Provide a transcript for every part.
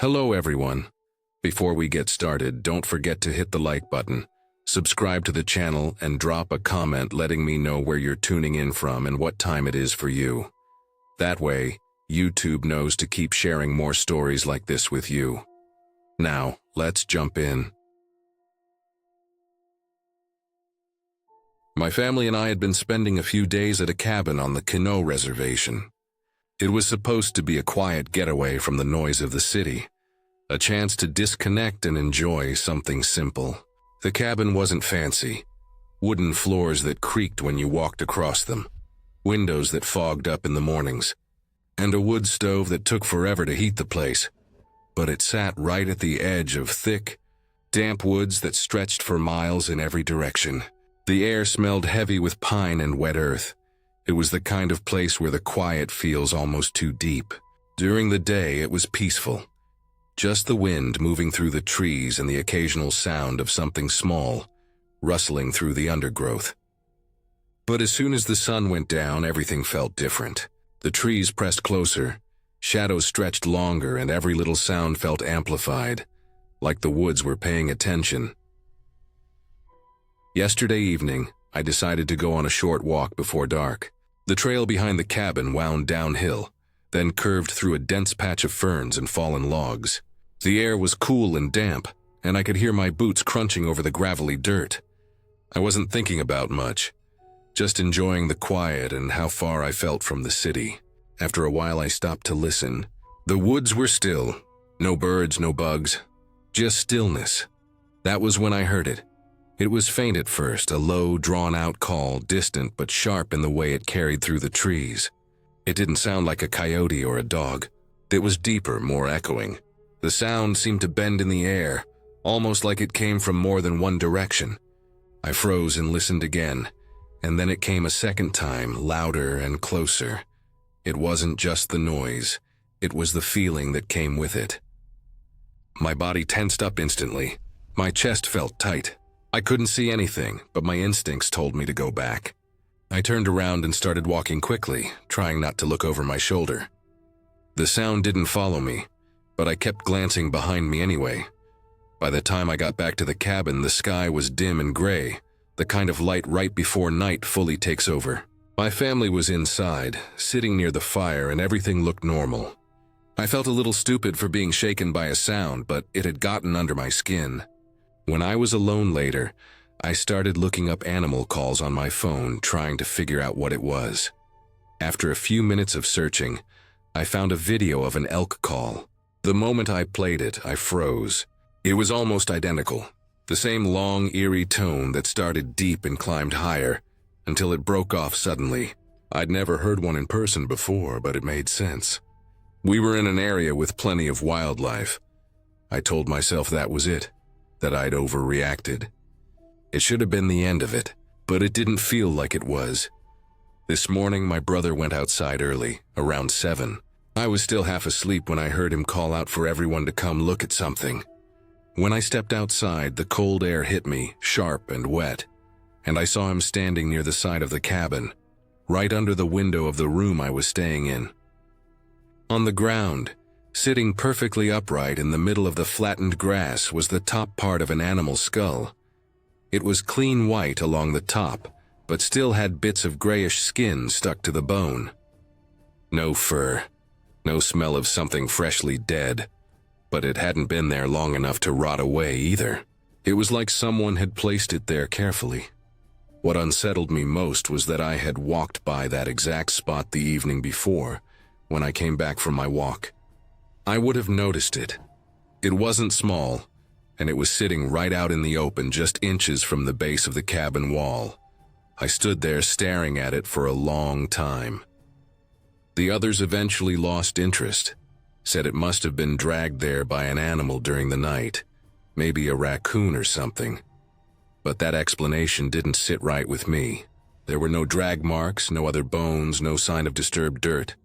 Hello everyone. Before we get started, don't forget to hit the like button, subscribe to the channel, and drop a comment letting me know where you're tuning in from and what time it is for you. That way, YouTube knows to keep sharing more stories like this with you. Now, let's jump in. My family and I had been spending a few days at a cabin on the Kino Reservation. It was supposed to be a quiet getaway from the noise of the city, a chance to disconnect and enjoy something simple. The cabin wasn't fancy. Wooden floors that creaked when you walked across them, windows that fogged up in the mornings, and a wood stove that took forever to heat the place. But it sat right at the edge of thick, damp woods that stretched for miles in every direction. The air smelled heavy with pine and wet earth. It was the kind of place where the quiet feels almost too deep. During the day, it was peaceful. Just the wind moving through the trees and the occasional sound of something small, rustling through the undergrowth. But as soon as the sun went down, everything felt different. The trees pressed closer, shadows stretched longer, and every little sound felt amplified, like the woods were paying attention. Yesterday evening, I decided to go on a short walk before dark. The trail behind the cabin wound downhill, then curved through a dense patch of ferns and fallen logs. The air was cool and damp, and I could hear my boots crunching over the gravelly dirt. I wasn't thinking about much, just enjoying the quiet and how far I felt from the city. After a while, I stopped to listen. The woods were still. No birds, no bugs, just stillness. That was when I heard it. It was faint at first, a low, drawn-out call, distant but sharp in the way it carried through the trees. It didn't sound like a coyote or a dog. It was deeper, more echoing. The sound seemed to bend in the air, almost like it came from more than one direction. I froze and listened again, and then it came a second time, louder and closer. It wasn't just the noise, it was the feeling that came with it. My body tensed up instantly. My chest felt tight. I couldn't see anything, but my instincts told me to go back. I turned around and started walking quickly, trying not to look over my shoulder. The sound didn't follow me, but I kept glancing behind me anyway. By the time I got back to the cabin, the sky was dim and gray, the kind of light right before night fully takes over. My family was inside, sitting near the fire, and everything looked normal. I felt a little stupid for being shaken by a sound, but it had gotten under my skin. When I was alone later, I started looking up animal calls on my phone, trying to figure out what it was. After a few minutes of searching, I found a video of an elk call. The moment I played it, I froze. It was almost identical. The same long, eerie tone that started deep and climbed higher, until it broke off suddenly. I'd never heard one in person before, but it made sense. We were in an area with plenty of wildlife. I told myself that was it, that I'd overreacted. It should have been the end of it, but it didn't feel like it was. This morning, my brother went outside early, around 7. I was still half asleep when I heard him call out for everyone to come look at something. When I stepped outside, the cold air hit me, sharp and wet, and I saw him standing near the side of the cabin, right under the window of the room I was staying in. On the ground, sitting perfectly upright in the middle of the flattened grass, was the top part of an animal skull. It was clean white along the top, but still had bits of grayish skin stuck to the bone. No fur, no smell of something freshly dead, but it hadn't been there long enough to rot away either. It was like someone had placed it there carefully. What unsettled me most was that I had walked by that exact spot the evening before, when I came back from my walk. I would have noticed it. It wasn't small, and it was sitting right out in the open, just inches from the base of the cabin wall. I stood there staring at it for a long time. The others eventually lost interest, said it must have been dragged there by an animal during the night, maybe a raccoon or something. But that explanation didn't sit right with me. There were no drag marks, no other bones, no sign of disturbed dirt.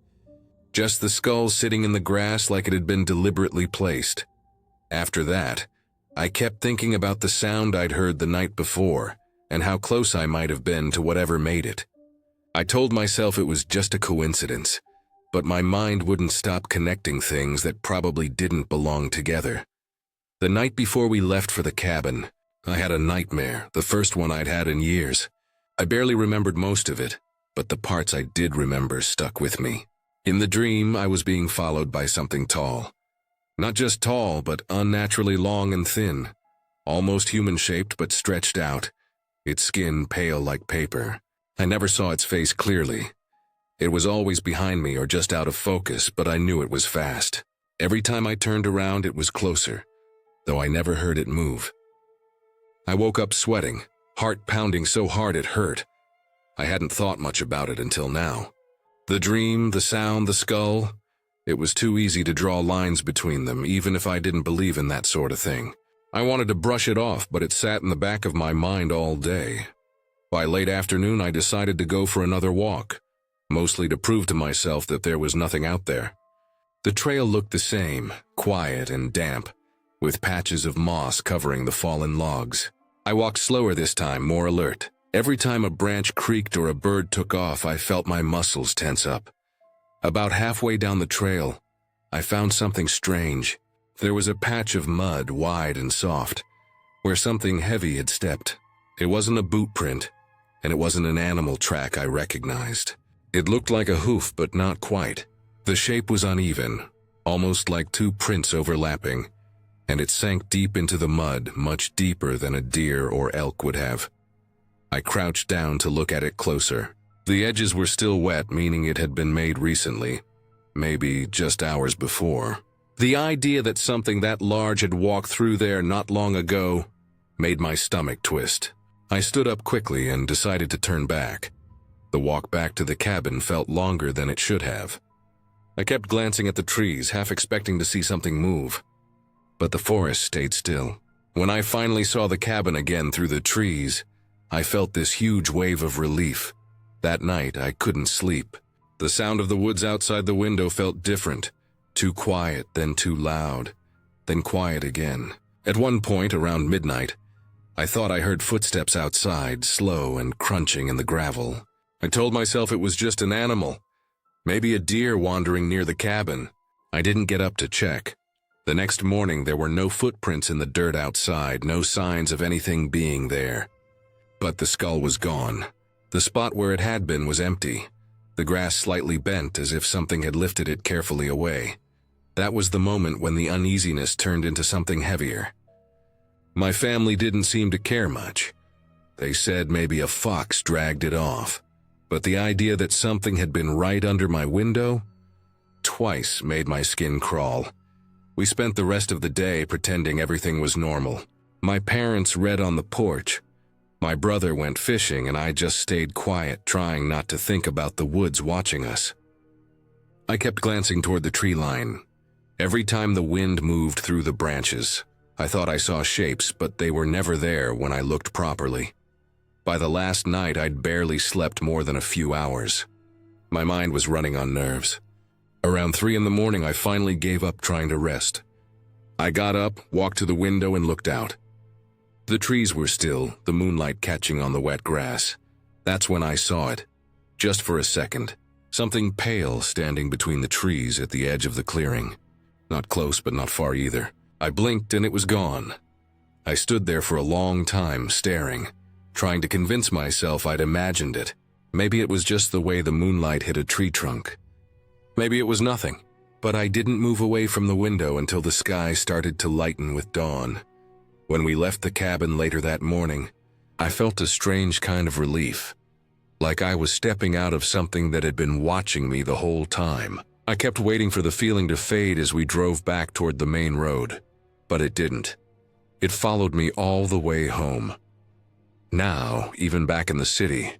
Just the skull sitting in the grass like it had been deliberately placed. After that, I kept thinking about the sound I'd heard the night before, and how close I might have been to whatever made it. I told myself it was just a coincidence, but my mind wouldn't stop connecting things that probably didn't belong together. The night before we left for the cabin, I had a nightmare, the first one I'd had in years. I barely remembered most of it, but the parts I did remember stuck with me. In the dream, I was being followed by something tall. Not just tall, but unnaturally long and thin. Almost human-shaped, but stretched out. Its skin pale like paper. I never saw its face clearly. It was always behind me or just out of focus, but I knew it was fast. Every time I turned around, it was closer, though I never heard it move. I woke up sweating, heart pounding so hard it hurt. I hadn't thought much about it until now. The dream, the sound, the skull, it was too easy to draw lines between them, even if I didn't believe in that sort of thing. I wanted to brush it off, but it sat in the back of my mind all day. By late afternoon, I decided to go for another walk, mostly to prove to myself that there was nothing out there. The trail looked the same, quiet and damp, with patches of moss covering the fallen logs. I walked slower this time, more alert. Every time a branch creaked or a bird took off, I felt my muscles tense up. About halfway down the trail, I found something strange. There was a patch of mud, wide and soft, where something heavy had stepped. It wasn't a boot print, and it wasn't an animal track I recognized. It looked like a hoof, but not quite. The shape was uneven, almost like two prints overlapping, and it sank deep into the mud, much deeper than a deer or elk would have. I crouched down to look at it closer. The edges were still wet, meaning it had been made recently, maybe just hours before. The idea that something that large had walked through there not long ago made my stomach twist. I stood up quickly and decided to turn back. The walk back to the cabin felt longer than it should have. I kept glancing at the trees, half expecting to see something move. But the forest stayed still. When I finally saw the cabin again through the trees, I felt this huge wave of relief. That night, I couldn't sleep. The sound of the woods outside the window felt different. Too quiet, then too loud, then quiet again. At one point, around midnight, I thought I heard footsteps outside, slow and crunching in the gravel. I told myself it was just an animal, maybe a deer wandering near the cabin. I didn't get up to check. The next morning, there were no footprints in the dirt outside, no signs of anything being there. But the skull was gone. The spot where it had been was empty, the grass slightly bent as if something had lifted it carefully away. That was the moment when the uneasiness turned into something heavier. My family didn't seem to care much. They said maybe a fox dragged it off. But the idea that something had been right under my window twice made my skin crawl. We spent the rest of the day pretending everything was normal. My parents read on the porch. My brother went fishing and I just stayed quiet, trying not to think about the woods watching us. I kept glancing toward the tree line. Every time the wind moved through the branches, I thought I saw shapes, but they were never there when I looked properly. By the last night, I'd barely slept more than a few hours. My mind was running on nerves. Around 3 in the morning, I finally gave up trying to rest. I got up, walked to the window, and looked out. The trees were still, the moonlight catching on the wet grass. That's when I saw it. Just for a second. Something pale standing between the trees at the edge of the clearing. Not close, but not far either. I blinked and it was gone. I stood there for a long time, staring, trying to convince myself I'd imagined it. Maybe it was just the way the moonlight hit a tree trunk. Maybe it was nothing. But I didn't move away from the window until the sky started to lighten with dawn. When we left the cabin later that morning, I felt a strange kind of relief, like I was stepping out of something that had been watching me the whole time. I kept waiting for the feeling to fade as we drove back toward the main road, but it didn't. It followed me all the way home. Now, even back in the city,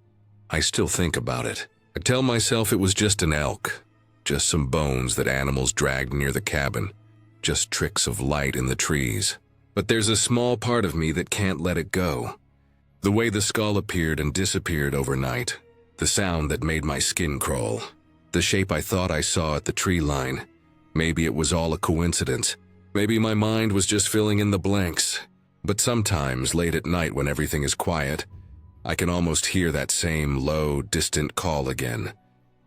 I still think about it. I tell myself it was just an elk, just some bones that animals dragged near the cabin, just tricks of light in the trees. But there's a small part of me that can't let it go. The way the skull appeared and disappeared overnight, the sound that made my skin crawl, the shape I thought I saw at the tree line. Maybe it was all a coincidence. Maybe my mind was just filling in the blanks. But sometimes, late at night when everything is quiet, I can almost hear that same low, distant call again,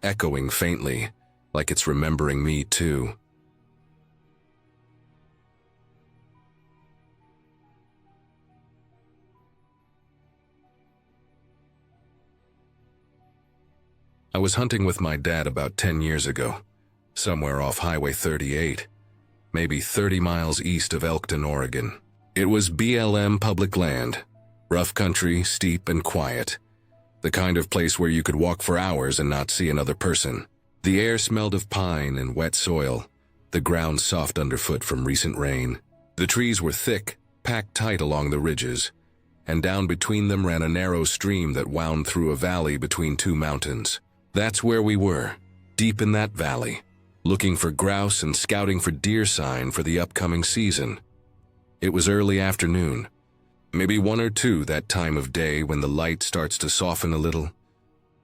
echoing faintly, like it's remembering me too. I was hunting with my dad about 10 years ago, somewhere off Highway 38, maybe 30 miles east of Elkton, Oregon. It was BLM public land, rough country, steep and quiet, the kind of place where you could walk for hours and not see another person. The air smelled of pine and wet soil, the ground soft underfoot from recent rain. The trees were thick, packed tight along the ridges, and down between them ran a narrow stream that wound through a valley between two mountains. That's where we were, deep in that valley, looking for grouse and scouting for deer sign for the upcoming season. It was early afternoon, maybe 1 or 2 that time of day when the light starts to soften a little,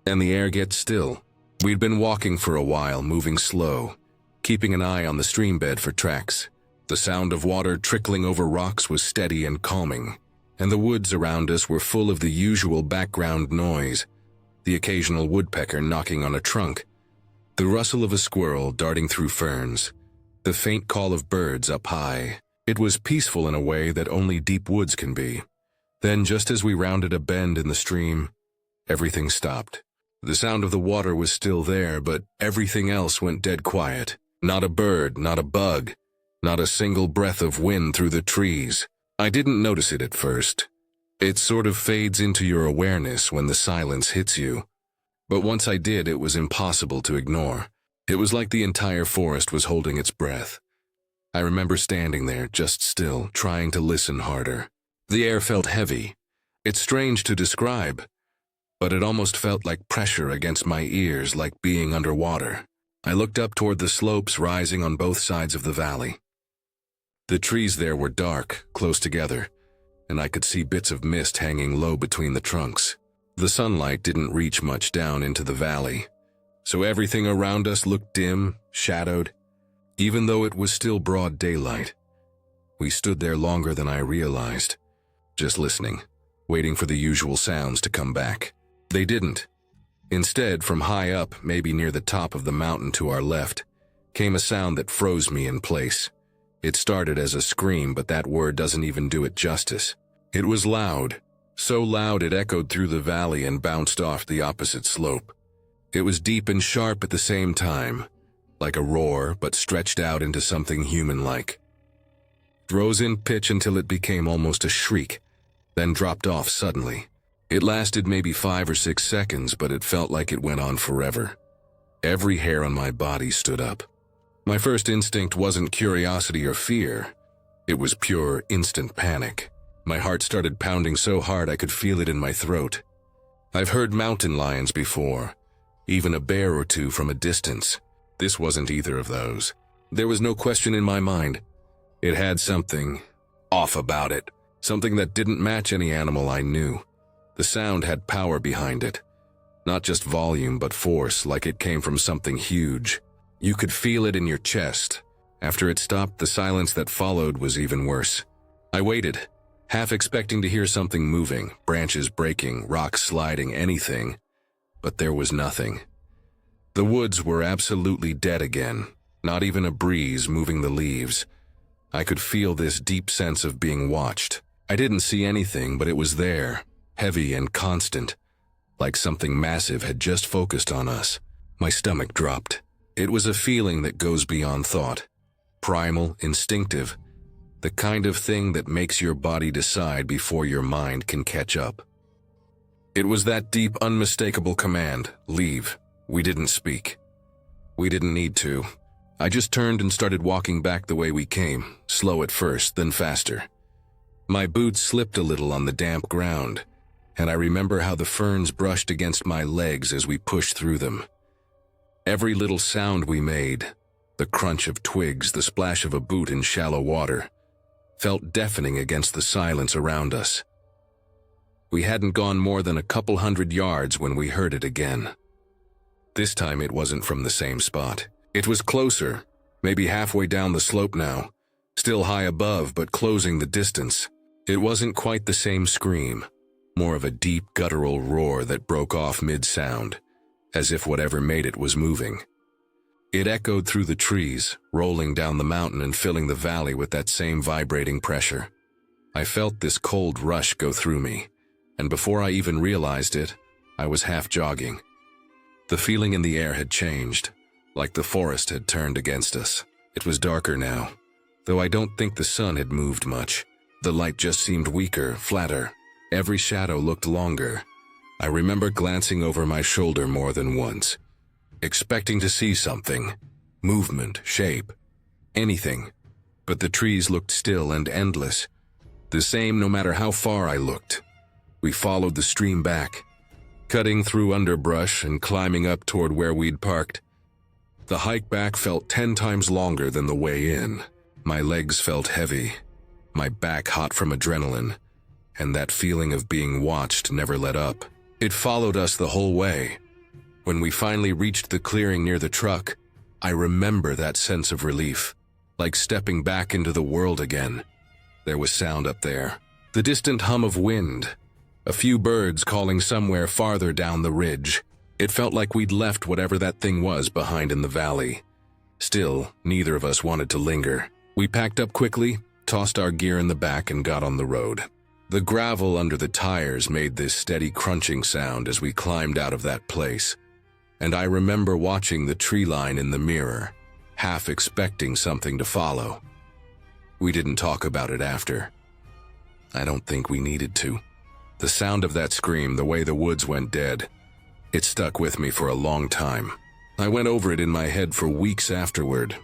and the air gets still. We'd been walking for a while, moving slow, keeping an eye on the stream bed for tracks. The sound of water trickling over rocks was steady and calming, and the woods around us were full of the usual background noise, the occasional woodpecker knocking on a trunk, the rustle of a squirrel darting through ferns, the faint call of birds up high. It was peaceful in a way that only deep woods can be. Then, just as we rounded a bend in the stream, everything stopped. The sound of the water was still there, but everything else went dead quiet. Not a bird, not a bug, not a single breath of wind through the trees. I didn't notice it at first. It sort of fades into your awareness when the silence hits you. But once I did, it was impossible to ignore. It was like the entire forest was holding its breath. I remember standing there, just still, trying to listen harder. The air felt heavy. It's strange to describe, but it almost felt like pressure against my ears, like being underwater. I looked up toward the slopes rising on both sides of the valley. The trees there were dark, close together, and I could see bits of mist hanging low between the trunks. The sunlight didn't reach much down into the valley, so everything around us looked dim, shadowed, even though it was still broad daylight. We stood there longer than I realized, just listening, waiting for the usual sounds to come back. They didn't. Instead, from high up, maybe near the top of the mountain to our left, came a sound that froze me in place. It started as a scream, but that word doesn't even do it justice. It was loud, so loud it echoed through the valley and bounced off the opposite slope. It was deep and sharp at the same time, like a roar, but stretched out into something human-like. It rose in pitch until it became almost a shriek, then dropped off suddenly. It lasted maybe 5 or 6 seconds, but it felt like it went on forever. Every hair on my body stood up. My first instinct wasn't curiosity or fear. It was pure, instant panic. My heart started pounding so hard I could feel it in my throat. I've heard mountain lions before, even a bear or two from a distance. This wasn't either of those. There was no question in my mind. It had something off about it, something that didn't match any animal I knew. The sound had power behind it, not just volume but force, like it came from something huge. You could feel it in your chest. After it stopped, the silence that followed was even worse. I waited, half expecting to hear something moving, branches breaking, rocks sliding, anything. But there was nothing. The woods were absolutely dead again, not even a breeze moving the leaves. I could feel this deep sense of being watched. I didn't see anything, but it was there, heavy and constant, like something massive had just focused on us. My stomach dropped. It was a feeling that goes beyond thought. Primal, instinctive, the kind of thing that makes your body decide before your mind can catch up. It was that deep, unmistakable command, leave. We didn't speak. We didn't need to. I just turned and started walking back the way we came, slow at first, then faster. My boots slipped a little on the damp ground, and I remember how the ferns brushed against my legs as we pushed through them. Every little sound we made, the crunch of twigs, the splash of a boot in shallow water, felt deafening against the silence around us. We hadn't gone more than a couple 100 yards when we heard it again. This time it wasn't from the same spot. It was closer, maybe halfway down the slope now, still high above but closing the distance. It wasn't quite the same scream, more of a deep guttural roar that broke off mid-sound, as if whatever made it was moving. It echoed through the trees, rolling down the mountain and filling the valley with that same vibrating pressure. I felt this cold rush go through me, and before I even realized it, I was half jogging. The feeling in the air had changed, like the forest had turned against us. It was darker now, though I don't think the sun had moved much. The light just seemed weaker, flatter. Every shadow looked longer. I remember glancing over my shoulder more than once, expecting to see something, movement, shape, anything. But the trees looked still and endless, the same no matter how far I looked. We followed the stream back, cutting through underbrush and climbing up toward where we'd parked. The hike back felt 10 times longer than the way in. My legs felt heavy, my back hot from adrenaline, and that feeling of being watched never let up. It followed us the whole way. When we finally reached the clearing near the truck, I remember that sense of relief, like stepping back into the world again. There was sound up there, the distant hum of wind, a few birds calling somewhere farther down the ridge. It felt like we'd left whatever that thing was behind in the valley. Still, neither of us wanted to linger. We packed up quickly, tossed our gear in the back, and got on the road. The gravel under the tires made this steady crunching sound as we climbed out of that place, and I remember watching the tree line in the mirror, half expecting something to follow. We didn't talk about it after. I don't think we needed to. The sound of that scream, the way the woods went dead, it stuck with me for a long time. I went over it in my head for weeks afterward,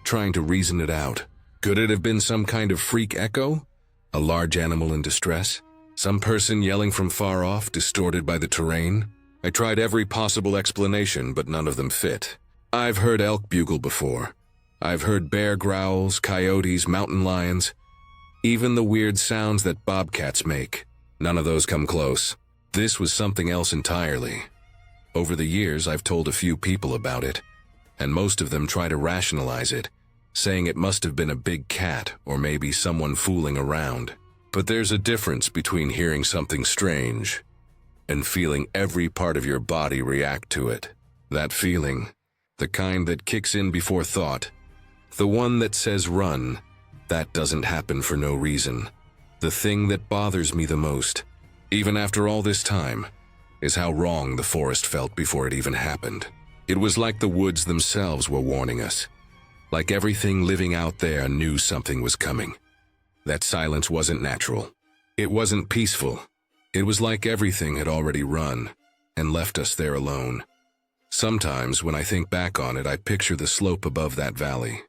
trying to reason it out. Could it have been some kind of freak echo? A large animal in distress? Some person yelling from far off, distorted by the terrain? I tried every possible explanation, but none of them fit. I've heard elk bugle before. I've heard bear growls, coyotes, mountain lions, even the weird sounds that bobcats make. None of those come close. This was something else entirely. Over the years, I've told a few people about it, and most of them try to rationalize it, saying it must have been a big cat or maybe someone fooling around. But there's a difference between hearing something strange and feeling every part of your body react to it. That feeling, the kind that kicks in before thought, the one that says run, that doesn't happen for no reason. The thing that bothers me the most, even after all this time, is how wrong the forest felt before it even happened. It was like the woods themselves were warning us. Like everything living out there knew something was coming. That silence wasn't natural. It wasn't peaceful. It was like everything had already run and left us there alone. Sometimes when I think back on it, I picture the slope above that valley,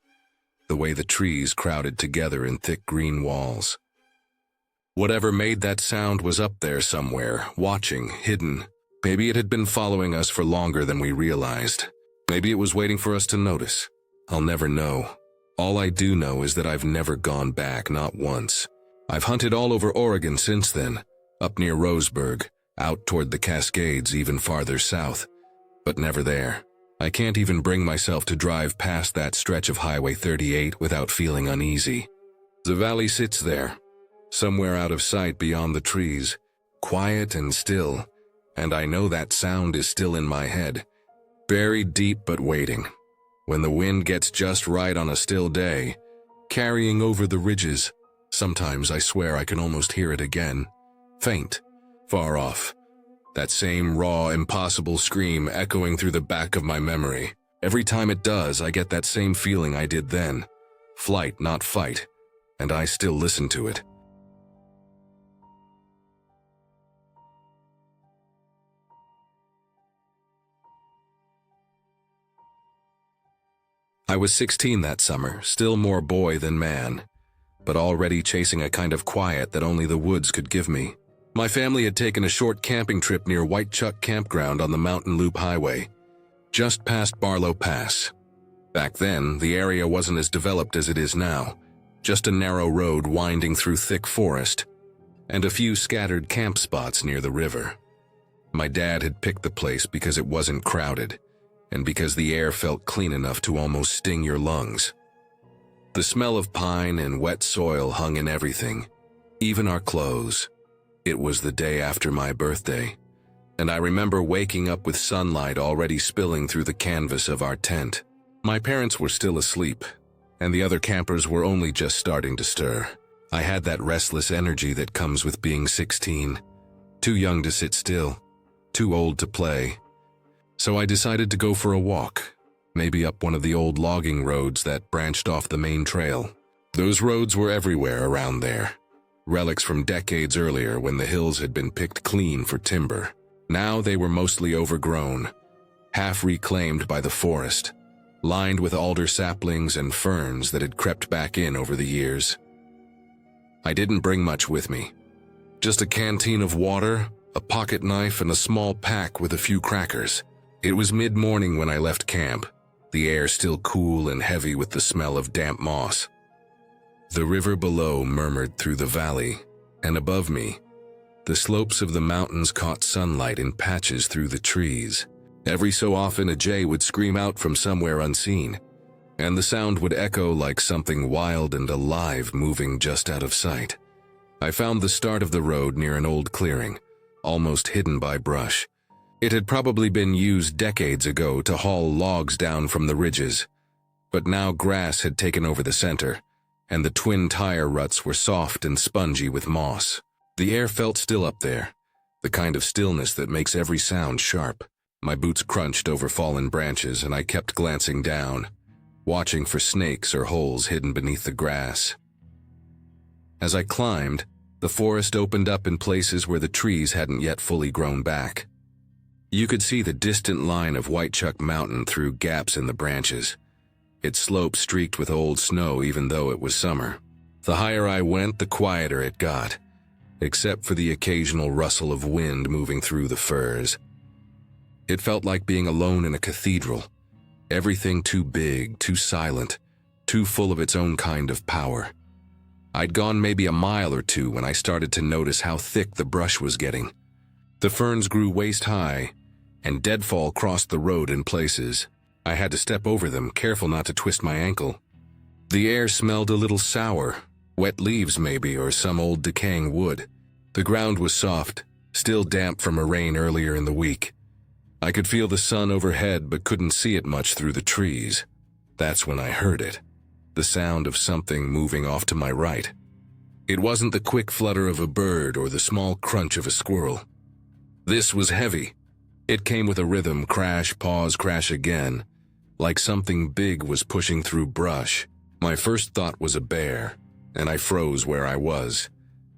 the way the trees crowded together in thick green walls. Whatever made that sound was up there somewhere, watching, hidden. Maybe it had been following us for longer than we realized. Maybe it was waiting for us to notice. I'll never know. All I do know is that I've never gone back, not once. I've hunted all over Oregon since then, up near Roseburg, out toward the Cascades, even farther south, but never there. I can't even bring myself to drive past that stretch of Highway 38 without feeling uneasy. The valley sits there, somewhere out of sight beyond the trees, quiet and still, and I know that sound is still in my head, buried deep but waiting. When the wind gets just right on a still day, carrying over the ridges, sometimes I swear I can almost hear it again. Faint, far off. That same raw, impossible scream echoing through the back of my memory. Every time it does, I get that same feeling I did then. Flight, not fight. And I still listen to it. I was 16 that summer, still more boy than man, but already chasing a kind of quiet that only the woods could give me. My family had taken a short camping trip near White Chuck Campground on the Mountain Loop Highway, just past Barlow Pass. Back then, the area wasn't as developed as it is now, just a narrow road winding through thick forest, and a few scattered camp spots near the river. My dad had picked the place because it wasn't crowded, and because the air felt clean enough to almost sting your lungs. The smell of pine and wet soil hung in everything, even our clothes. It was the day after my birthday, and I remember waking up with sunlight already spilling through the canvas of our tent. My parents were still asleep, and the other campers were only just starting to stir. I had that restless energy that comes with being 16, too young to sit still, too old to play. So I decided to go for a walk, maybe up one of the old logging roads that branched off the main trail. Those roads were everywhere around there, relics from decades earlier when the hills had been picked clean for timber. Now they were mostly overgrown, half reclaimed by the forest, lined with alder saplings and ferns that had crept back in over the years. I didn't bring much with me. Just a canteen of water, a pocket knife, and a small pack with a few crackers. It was mid-morning when I left camp, the air still cool and heavy with the smell of damp moss. The river below murmured through the valley, and above me, the slopes of the mountains caught sunlight in patches through the trees. Every so often a jay would scream out from somewhere unseen, and the sound would echo like something wild and alive moving just out of sight. I found the start of the road near an old clearing, almost hidden by brush. It had probably been used decades ago to haul logs down from the ridges, but now grass had taken over the center, and the twin tire ruts were soft and spongy with moss. The air felt still up there, the kind of stillness that makes every sound sharp. My boots crunched over fallen branches, and I kept glancing down, watching for snakes or holes hidden beneath the grass. As I climbed, the forest opened up in places where the trees hadn't yet fully grown back. You could see the distant line of Whitechuck Mountain through gaps in the branches, its slope streaked with old snow even though it was summer. The higher I went, the quieter it got, except for the occasional rustle of wind moving through the firs. It felt like being alone in a cathedral, everything too big, too silent, too full of its own kind of power. I'd gone maybe a mile or two when I started to notice how thick the brush was getting. The ferns grew waist-high, and deadfall crossed the road in places. I had to step over them, careful not to twist my ankle. The air smelled a little sour, wet leaves maybe, or some old decaying wood. The ground was soft, still damp from a rain earlier in the week. I could feel the sun overhead but couldn't see it much through the trees. That's when I heard it, the sound of something moving off to my right. It wasn't the quick flutter of a bird or the small crunch of a squirrel. This was heavy. It came with a rhythm, crash, pause, crash again, like something big was pushing through brush. My first thought was a bear, and I froze where I was,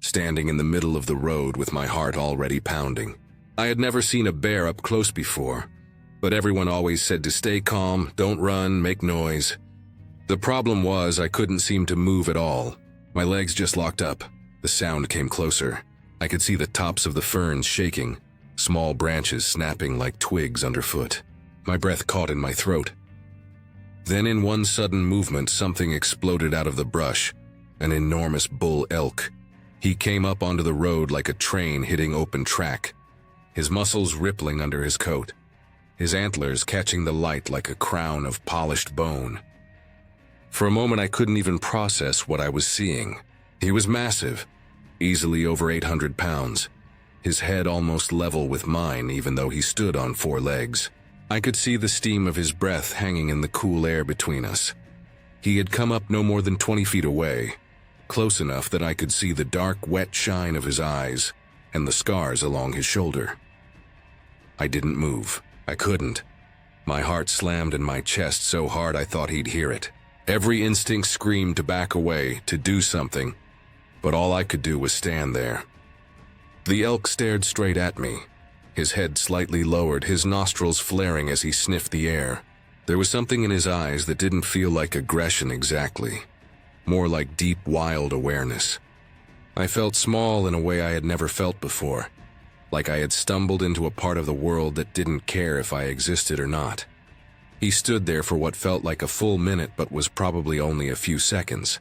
standing in the middle of the road with my heart already pounding. I had never seen a bear up close before, but everyone always said to stay calm, don't run, make noise. The problem was I couldn't seem to move at all. My legs just locked up. The sound came closer. I could see the tops of the ferns shaking, small branches snapping like twigs underfoot. My breath caught in my throat. Then in one sudden movement, something exploded out of the brush, an enormous bull elk. He came up onto the road like a train hitting open track, his muscles rippling under his coat, his antlers catching the light like a crown of polished bone. For a moment I couldn't even process what I was seeing. He was massive, easily over 800 pounds, his head almost level with mine even though he stood on 4 legs. I could see the steam of his breath hanging in the cool air between us. He had come up no more than 20 feet away, close enough that I could see the dark, wet shine of his eyes and the scars along his shoulder. I didn't move. I couldn't. My heart slammed in my chest so hard I thought he'd hear it. Every instinct screamed to back away, to do something, but all I could do was stand there. The elk stared straight at me, his head slightly lowered, his nostrils flaring as he sniffed the air. There was something in his eyes that didn't feel like aggression exactly, more like deep, wild awareness. I felt small in a way I had never felt before, like I had stumbled into a part of the world that didn't care if I existed or not. He stood there for what felt like a full minute but was probably only a few seconds.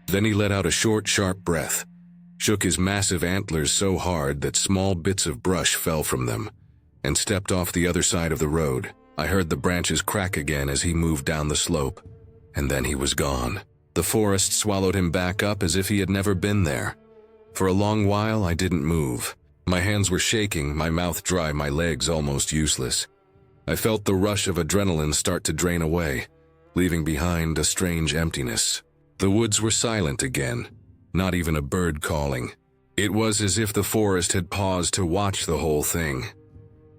Then he let out a short, sharp breath, shook his massive antlers so hard that small bits of brush fell from them, and stepped off the other side of the road. I heard the branches crack again as he moved down the slope, and then he was gone. The forest swallowed him back up as if he had never been there. For a long while, I didn't move. My hands were shaking, my mouth dry, my legs almost useless. I felt the rush of adrenaline start to drain away, leaving behind a strange emptiness. The woods were silent again, not even a bird calling. It was as if the forest had paused to watch the whole thing.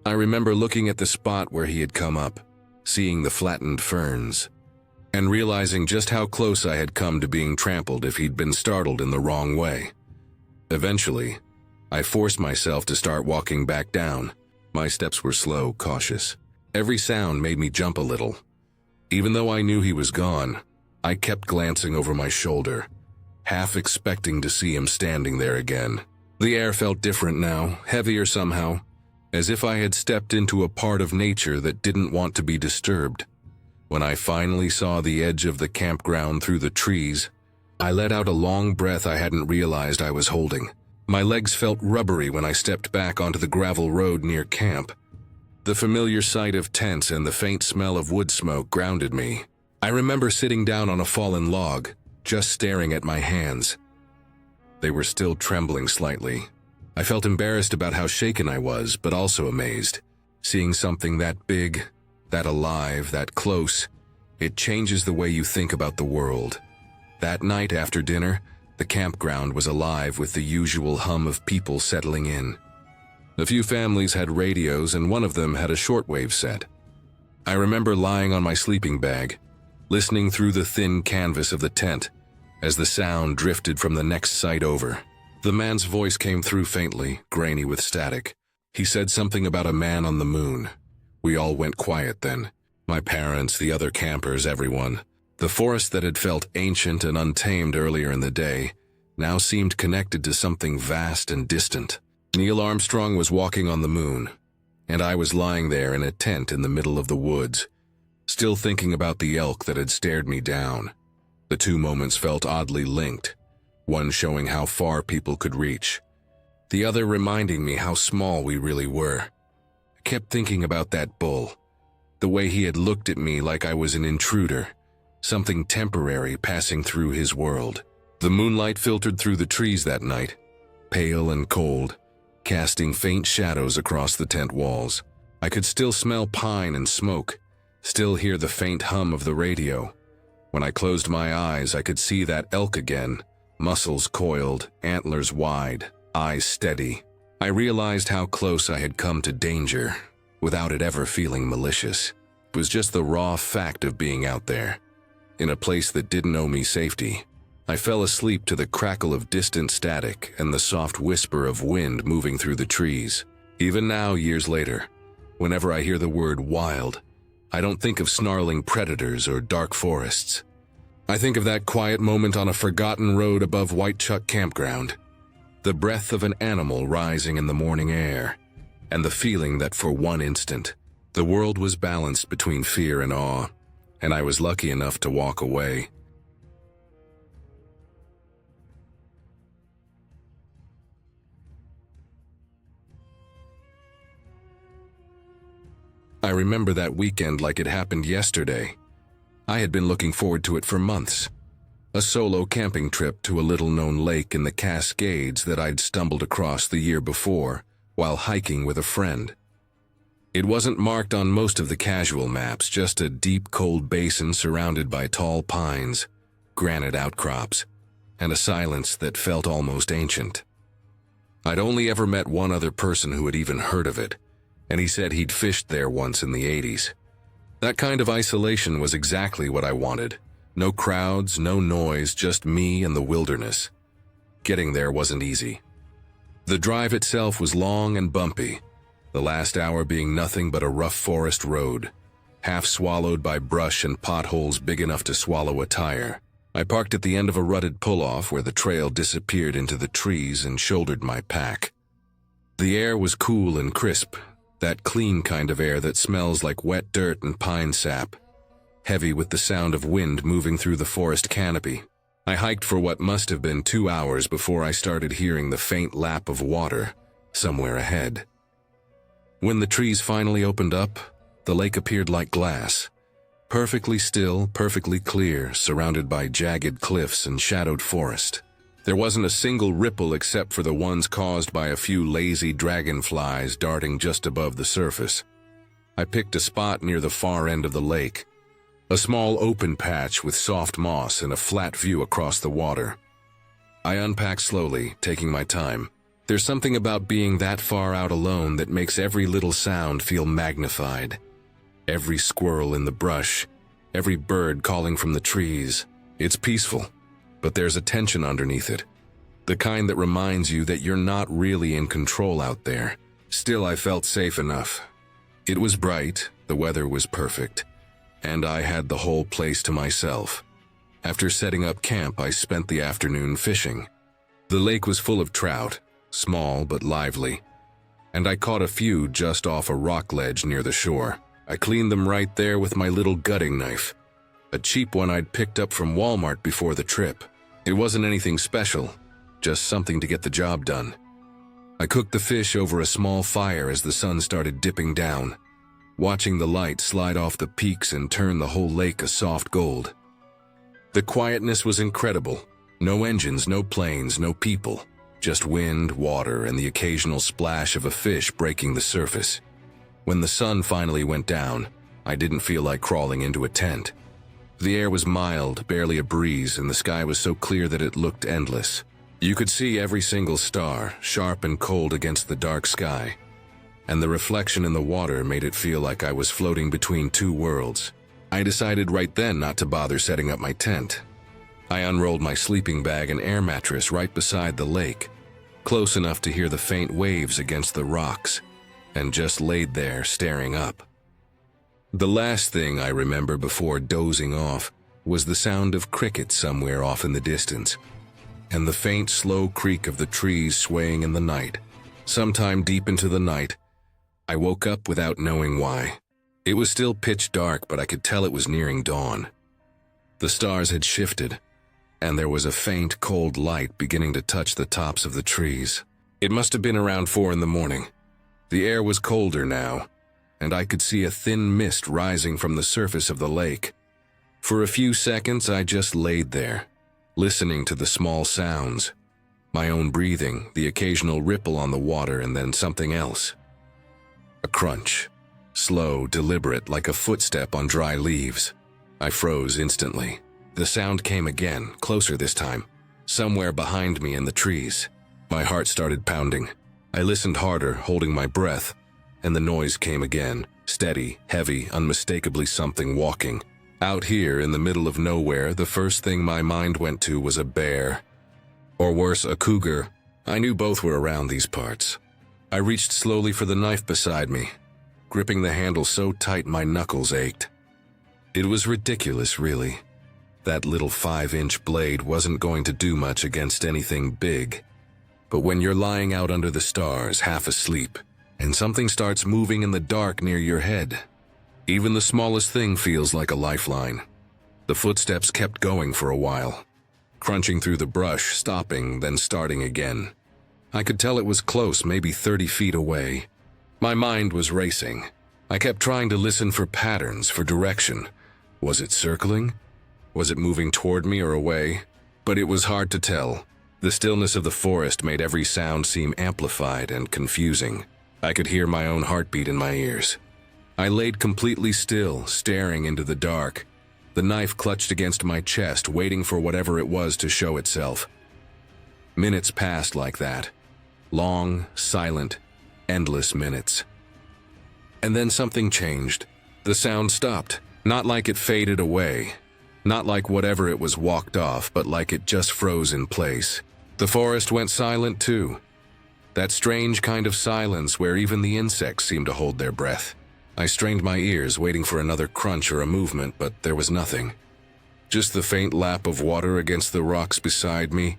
I remember looking at the spot where he had come up, seeing the flattened ferns, and realizing just how close I had come to being trampled if he'd been startled in the wrong way. Eventually, I forced myself to start walking back down. My steps were slow, cautious. Every sound made me jump a little. Even though I knew he was gone, I kept glancing over my shoulder, half expecting to see him standing there again. The air felt different now, heavier somehow, as if I had stepped into a part of nature that didn't want to be disturbed. When I finally saw the edge of the campground through the trees, I let out a long breath I hadn't realized I was holding. My legs felt rubbery when I stepped back onto the gravel road near camp. The familiar sight of tents and the faint smell of wood smoke grounded me. I remember sitting down on a fallen log, just staring at my hands. They were still trembling slightly. I felt embarrassed about how shaken I was, but also amazed. Seeing something that big, that alive, that close, it changes the way you think about the world. That night after dinner, the campground was alive with the usual hum of people settling in. A few families had radios and one of them had a shortwave set. I remember lying on my sleeping bag, listening through the thin canvas of the tent as the sound drifted from the next site over. The man's voice came through faintly, grainy with static. He said something about a man on the moon. We all went quiet then. My parents, the other campers, everyone. The forest that had felt ancient and untamed earlier in the day now seemed connected to something vast and distant. Neil Armstrong was walking on the moon, and I was lying there in a tent in the middle of the woods, still thinking about the elk that had stared me down. The two moments felt oddly linked, one showing how far people could reach, the other reminding me how small we really were. I kept thinking about that bull, the way he had looked at me like I was an intruder, something temporary passing through his world. The moonlight filtered through the trees that night, pale and cold, casting faint shadows across the tent walls. I could still smell pine and smoke, still hear the faint hum of the radio. When I closed my eyes, I could see that elk again, muscles coiled, antlers wide, eyes steady. I realized how close I had come to danger, without it ever feeling malicious. It was just the raw fact of being out there, in a place that didn't owe me safety. I fell asleep to the crackle of distant static and the soft whisper of wind moving through the trees. Even now, years later, whenever I hear the word wild, I don't think of snarling predators or dark forests. I think of that quiet moment on a forgotten road above White Chuck Campground, the breath of an animal rising in the morning air, and the feeling that for one instant, the world was balanced between fear and awe, and I was lucky enough to walk away. I remember that weekend like it happened yesterday. I had been looking forward to it for months. A solo camping trip to a little-known lake in the Cascades that I'd stumbled across the year before while hiking with a friend. It wasn't marked on most of the casual maps, just a deep, cold basin surrounded by tall pines, granite outcrops, and a silence that felt almost ancient. I'd only ever met one other person who had even heard of it, and he said he'd fished there once in the 80s. That kind of isolation was exactly what I wanted. No crowds, no noise, just me and the wilderness. Getting there wasn't easy. The drive itself was long and bumpy, the last hour being nothing but a rough forest road, half swallowed by brush and potholes big enough to swallow a tire. I parked at the end of a rutted pull-off where the trail disappeared into the trees and shouldered my pack. The air was cool and crisp, that clean kind of air that smells like wet dirt and pine sap, heavy with the sound of wind moving through the forest canopy. I hiked for what must have been 2 hours before I started hearing the faint lap of water somewhere ahead. When the trees finally opened up, the lake appeared like glass, perfectly still, perfectly clear, surrounded by jagged cliffs and shadowed forest. There wasn't a single ripple except for the ones caused by a few lazy dragonflies darting just above the surface. I picked a spot near the far end of the lake, A small open patch with soft moss and a flat view across the water. I unpack slowly, taking my time. There's something about being that far out alone that makes every little sound feel magnified. Every squirrel in the brush, every bird calling from the trees. It's peaceful, but there's a tension underneath it. The kind that reminds you that you're not really in control out there. Still, I felt safe enough. It was bright, the weather was perfect, and I had the whole place to myself. After setting up camp, I spent the afternoon fishing. The lake was full of trout, small but lively, and I caught a few just off a rock ledge near the shore. I cleaned them right there with my little gutting knife, a cheap one I'd picked up from Walmart before the trip. It wasn't anything special, just something to get the job done. I cooked the fish over a small fire as the sun started dipping down, watching the light slide off the peaks and turn the whole lake a soft gold. The quietness was incredible. No engines, no planes, no people. Just wind, water, and the occasional splash of a fish breaking the surface. When the sun finally went down, I didn't feel like crawling into a tent. The air was mild, barely a breeze, and the sky was so clear that it looked endless. You could see every single star, sharp and cold against the dark sky, and the reflection in the water made it feel like I was floating between two worlds. I decided right then not to bother setting up my tent. I unrolled my sleeping bag and air mattress right beside the lake, close enough to hear the faint waves against the rocks, and just laid there staring up. The last thing I remember before dozing off was the sound of crickets somewhere off in the distance, and the faint, slow creak of the trees swaying in the night. Sometime deep into the night, I woke up without knowing why. It was still pitch dark, but I could tell it was nearing dawn. The stars had shifted, and there was a faint, cold light beginning to touch the tops of the trees. It must have been around 4 in the morning. The air was colder now, and I could see a thin mist rising from the surface of the lake. For a few seconds, I just laid there, listening to the small sounds. My own breathing, the occasional ripple on the water, and then something else. A crunch. Slow, deliberate, like a footstep on dry leaves. I froze instantly. The sound came again, closer this time, somewhere behind me in the trees. My heart started pounding. I listened harder, holding my breath, and the noise came again, steady, heavy, unmistakably something walking. Out here, in the middle of nowhere, the first thing my mind went to was a bear. Or worse, a cougar. I knew both were around these parts. I reached slowly for the knife beside me, gripping the handle so tight my knuckles ached. It was ridiculous, really. That little 5-inch blade wasn't going to do much against anything big. But when you're lying out under the stars, half asleep, and something starts moving in the dark near your head, even the smallest thing feels like a lifeline. The footsteps kept going for a while, crunching through the brush, stopping, then starting again. I could tell it was close, maybe 30 feet away. My mind was racing. I kept trying to listen for patterns, for direction. Was it circling? Was it moving toward me or away? But it was hard to tell. The stillness of the forest made every sound seem amplified and confusing. I could hear my own heartbeat in my ears. I laid completely still, staring into the dark, the knife clutched against my chest, waiting for whatever it was to show itself. Minutes passed like that. Long, silent, endless minutes. And then something changed. The sound stopped. Not like it faded away. Not like whatever it was walked off, but like it just froze in place. The forest went silent too. That strange kind of silence where even the insects seemed to hold their breath. I strained my ears, waiting for another crunch or a movement, but there was nothing. Just the faint lap of water against the rocks beside me,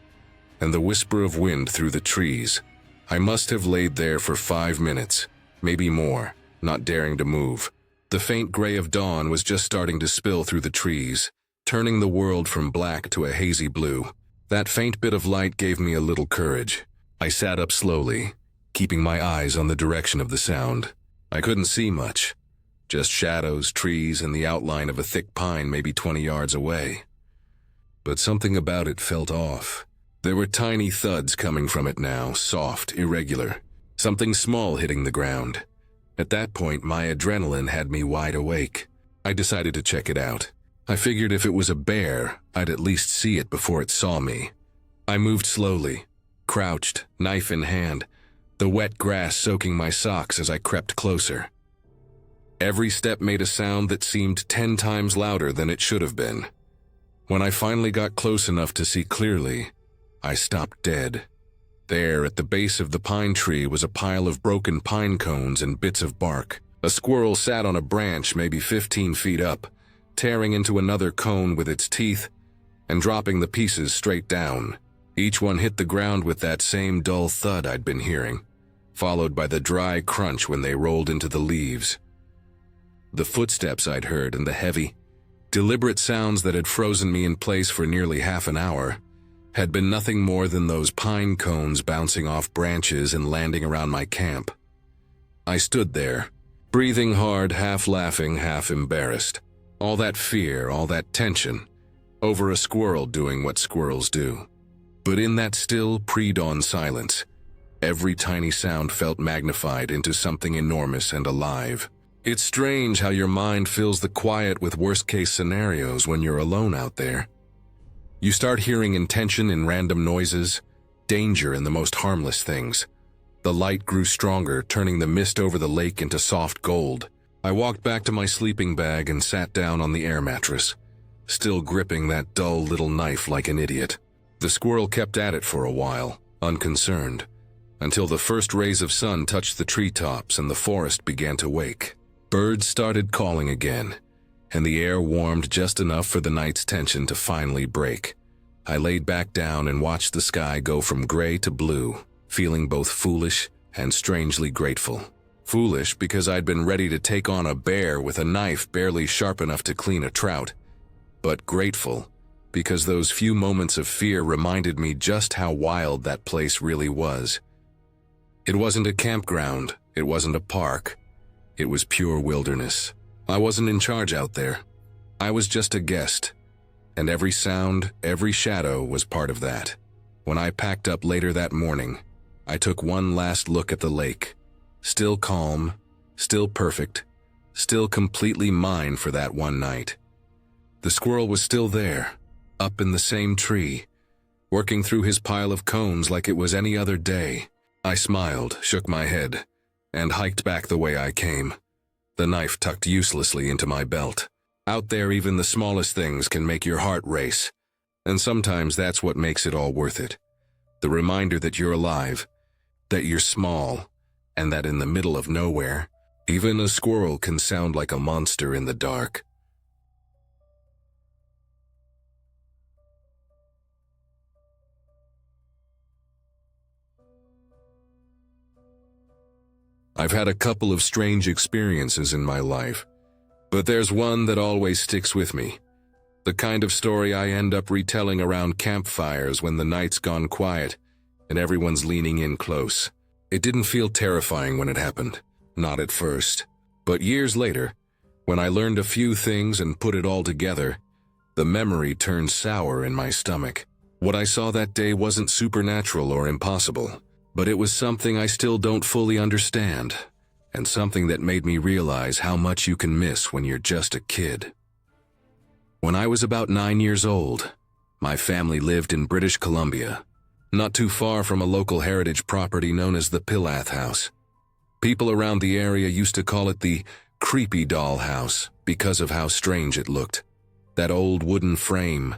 and the whisper of wind through the trees. I must have laid there for 5 minutes, maybe more, not daring to move. The faint gray of dawn was just starting to spill through the trees, turning the world from black to a hazy blue. That faint bit of light gave me a little courage. I sat up slowly, keeping my eyes on the direction of the sound. I couldn't see much, just shadows, trees, and the outline of a thick pine maybe 20 yards away. But something about it felt off. There were tiny thuds coming from it now, soft, irregular. Something small hitting the ground. At that point, my adrenaline had me wide awake. I decided to check it out. I figured if it was a bear, I'd at least see it before it saw me. I moved slowly, crouched, knife in hand, the wet grass soaking my socks as I crept closer. Every step made a sound that seemed 10 times louder than it should have been. When I finally got close enough to see clearly, I stopped dead. There, at the base of the pine tree, was a pile of broken pine cones and bits of bark. A squirrel sat on a branch maybe 15 feet up, tearing into another cone with its teeth and dropping the pieces straight down. Each one hit the ground with that same dull thud I'd been hearing, followed by the dry crunch when they rolled into the leaves. The footsteps I'd heard and the heavy, deliberate sounds that had frozen me in place for nearly half an hour had been nothing more than those pine cones bouncing off branches and landing around my camp. I stood there, breathing hard, half laughing, half embarrassed. All that fear, all that tension, over a squirrel doing what squirrels do. But in that still, pre-dawn silence, every tiny sound felt magnified into something enormous and alive. It's strange how your mind fills the quiet with worst-case scenarios when you're alone out there. You start hearing intention in random noises, danger in the most harmless things. The light grew stronger, turning the mist over the lake into soft gold. I walked back to my sleeping bag and sat down on the air mattress, still gripping that dull little knife like an idiot. The squirrel kept at it for a while, unconcerned, until the first rays of sun touched the treetops and the forest began to wake. Birds started calling again, and the air warmed just enough for the night's tension to finally break. I laid back down and watched the sky go from gray to blue, feeling both foolish and strangely grateful. Foolish because I'd been ready to take on a bear with a knife barely sharp enough to clean a trout, but grateful because those few moments of fear reminded me just how wild that place really was. It wasn't a campground, it wasn't a park, it was pure wilderness. I wasn't in charge out there. I was just a guest, and every sound, every shadow was part of that. When I packed up later that morning, I took one last look at the lake. Still calm, still perfect, still completely mine for that one night. The squirrel was still there, up in the same tree, working through his pile of cones like it was any other day. I smiled, shook my head, and hiked back the way I came, the knife tucked uselessly into my belt. Out there, even the smallest things can make your heart race, and sometimes that's what makes it all worth it. The reminder that you're alive, that you're small, and that in the middle of nowhere, even a squirrel can sound like a monster in the dark. I've had a couple of strange experiences in my life, but there's one that always sticks with me. The kind of story I end up retelling around campfires when the night's gone quiet and everyone's leaning in close. It didn't feel terrifying when it happened, not at first. But years later, when I learned a few things and put it all together, the memory turned sour in my stomach. What I saw that day wasn't supernatural or impossible, but it was something I still don't fully understand, and something that made me realize how much you can miss when you're just a kid. When I was about 9 years old, my family lived in British Columbia, not too far from a local heritage property known as the Pillath House. People around the area used to call it the creepy doll house because of how strange it looked. That old wooden frame,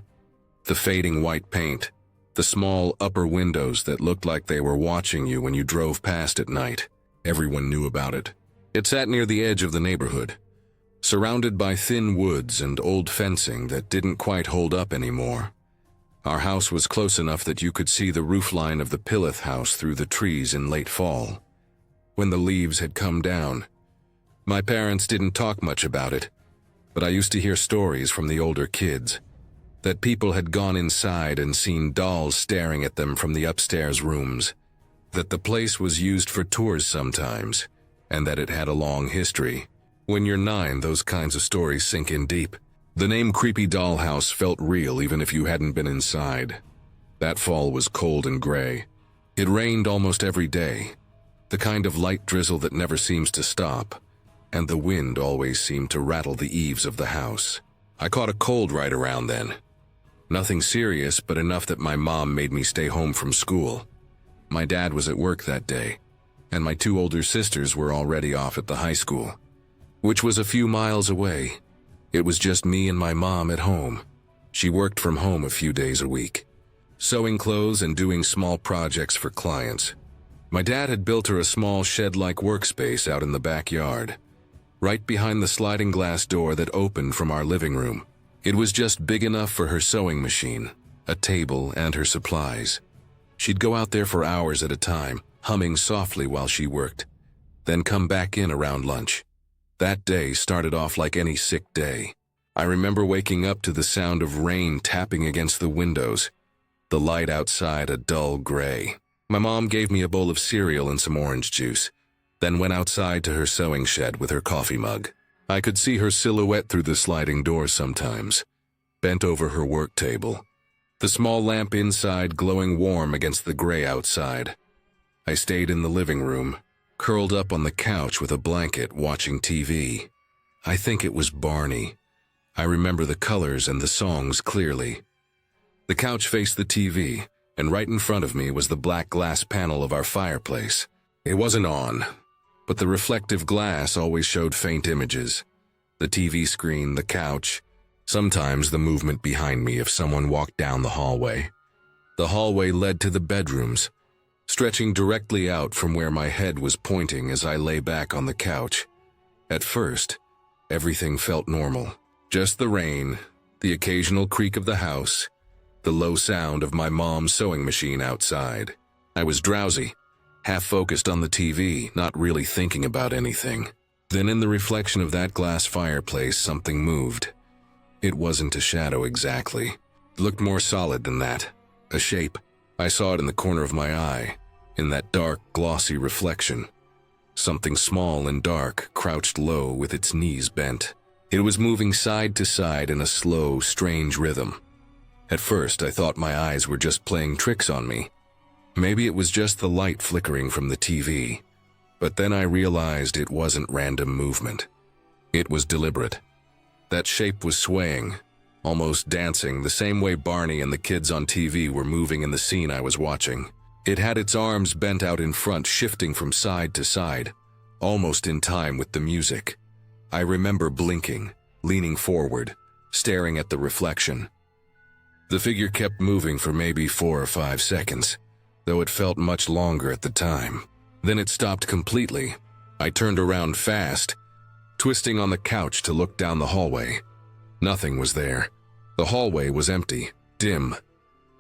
the fading white paint, the small upper windows that looked like they were watching you when you drove past at night. Everyone knew about it. It sat near the edge of the neighborhood, surrounded by thin woods and old fencing that didn't quite hold up anymore. Our house was close enough that you could see the roofline of the Pillath house through the trees in late fall, when the leaves had come down. My parents didn't talk much about it, but I used to hear stories from the older kids, that people had gone inside and seen dolls staring at them from the upstairs rooms, that the place was used for tours sometimes, and that it had a long history. When you're 9, those kinds of stories sink in deep. The name Creepy Dollhouse felt real even if you hadn't been inside. That fall was cold and gray. It rained almost every day, the kind of light drizzle that never seems to stop, and the wind always seemed to rattle the eaves of the house. I caught a cold right around then. Nothing serious, but enough that my mom made me stay home from school. My dad was at work that day, and my 2 older sisters were already off at the high school, which was a few miles away. It was just me and my mom at home. She worked from home a few days a week, sewing clothes and doing small projects for clients. My dad had built her a small shed-like workspace out in the backyard, right behind the sliding glass door that opened from our living room. It was just big enough for her sewing machine, a table, and her supplies. She'd go out there for hours at a time, humming softly while she worked, then come back in around lunch. That day started off like any sick day. I remember waking up to the sound of rain tapping against the windows, the light outside a dull gray. My mom gave me a bowl of cereal and some orange juice, then went outside to her sewing shed with her coffee mug. I could see her silhouette through the sliding door sometimes, bent over her work table, the small lamp inside glowing warm against the gray outside. I stayed in the living room, curled up on the couch with a blanket, watching TV. I think it was Barney. I remember the colors and the songs clearly. The couch faced the TV, and right in front of me was the black glass panel of our fireplace. It wasn't on, but the reflective glass always showed faint images. The TV screen, the couch, sometimes the movement behind me if someone walked down the hallway. The hallway led to the bedrooms, stretching directly out from where my head was pointing as I lay back on the couch. At first, everything felt normal. Just the rain, the occasional creak of the house, the low sound of my mom's sewing machine outside. I was drowsy, half focused on the TV, not really thinking about anything. Then in the reflection of that glass fireplace, something moved. It wasn't a shadow exactly. It looked more solid than that. A shape. I saw it in the corner of my eye, in that dark, glossy reflection. Something small and dark, crouched low with its knees bent. It was moving side to side in a slow, strange rhythm. At first, I thought my eyes were just playing tricks on me. Maybe it was just the light flickering from the TV. But then I realized it wasn't random movement. It was deliberate. That shape was swaying, almost dancing, the same way Barney and the kids on TV were moving in the scene I was watching. It had its arms bent out in front, shifting from side to side, almost in time with the music. I remember blinking, leaning forward, staring at the reflection. The figure kept moving for maybe 4 or 5 seconds, though it felt much longer at the time. Then it stopped completely. I turned around fast, twisting on the couch to look down the hallway. Nothing was there. The hallway was empty, dim,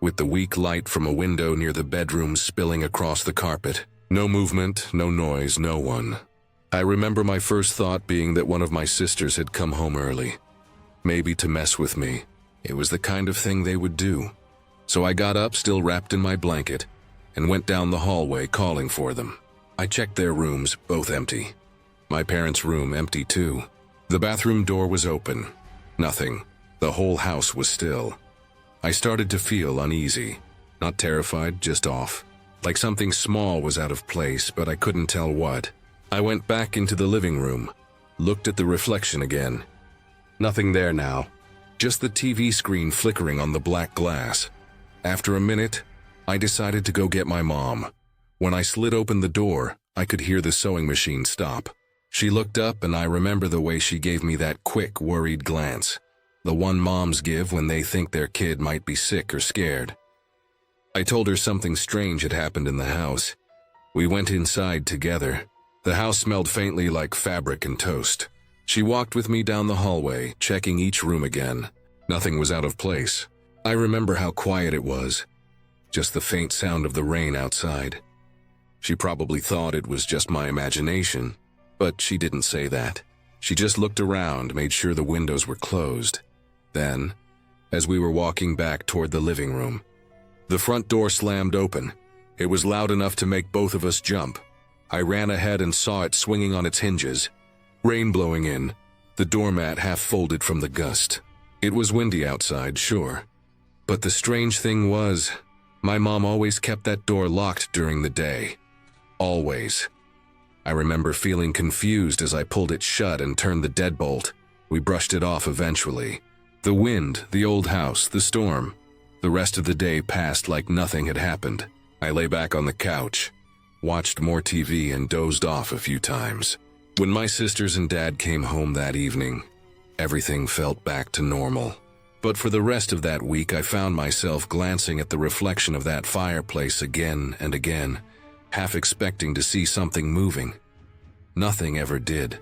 with the weak light from a window near the bedroom spilling across the carpet. No movement, no noise, no one. I remember my first thought being that one of my sisters had come home early, maybe to mess with me. It was the kind of thing they would do. So I got up, still wrapped in my blanket, and went down the hallway calling for them. I checked their rooms, both empty. My parents' room empty too. The bathroom door was open. Nothing. The whole house was still. I started to feel uneasy. Not terrified, just off. Like something small was out of place, but I couldn't tell what. I went back into the living room, looked at the reflection again. Nothing there now. Just the TV screen flickering on the black glass. After a minute, I decided to go get my mom. When I slid open the door, I could hear the sewing machine stop. She looked up, and I remember the way she gave me that quick, worried glance. The one moms give when they think their kid might be sick or scared. I told her something strange had happened in the house. We went inside together. The house smelled faintly like fabric and toast. She walked with me down the hallway, checking each room again. Nothing was out of place. I remember how quiet it was. Just the faint sound of the rain outside. She probably thought it was just my imagination, but she didn't say that. She just looked around, made sure the windows were closed. Then, as we were walking back toward the living room, the front door slammed open. It was loud enough to make both of us jump. I ran ahead and saw it swinging on its hinges. Rain blowing in, the doormat half folded from the gust. It was windy outside, sure. But the strange thing was, my mom always kept that door locked during the day. Always. I remember feeling confused as I pulled it shut and turned the deadbolt. We brushed it off eventually, The wind, the old house, the storm. The rest of the day passed like nothing had happened. I lay back on the couch, watched more TV, and dozed off a few times. When my sisters and dad came home that evening, everything felt back to normal. But for the rest of that week, I found myself glancing at the reflection of that fireplace again and again, half expecting to see something moving. Nothing ever did.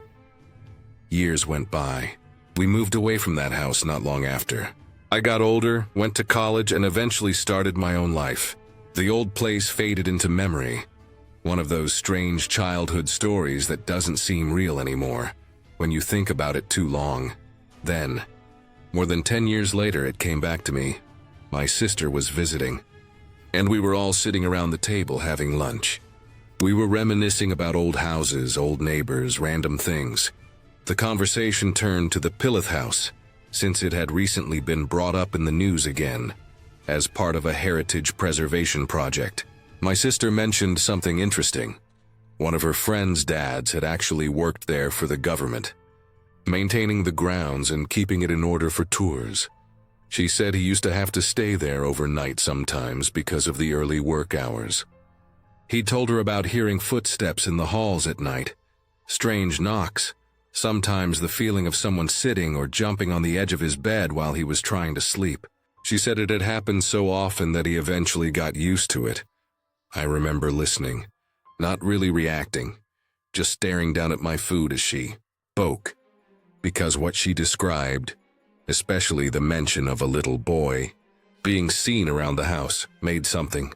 Years went by. We moved away from that house not long after. I got older, went to college, and eventually started my own life. The old place faded into memory. One of those strange childhood stories that doesn't seem real anymore when you think about it too long. Then, more than 10 years later, it came back to me. My sister was visiting, and we were all sitting around the table having lunch. We were reminiscing about old houses, old neighbors, random things. The conversation turned to the Pillith house, since it had recently been brought up in the news again, as part of a heritage preservation project. My sister mentioned something interesting. One of her friend's dads had actually worked there for the government, maintaining the grounds and keeping it in order for tours. She said he used to have to stay there overnight sometimes because of the early work hours. He told her about hearing footsteps in the halls at night, strange knocks, sometimes the feeling of someone sitting or jumping on the edge of his bed while he was trying to sleep. She said it had happened so often that he eventually got used to it. I remember listening, not really reacting, just staring down at my food as she spoke, because what she described, especially the mention of a little boy being seen around the house, made something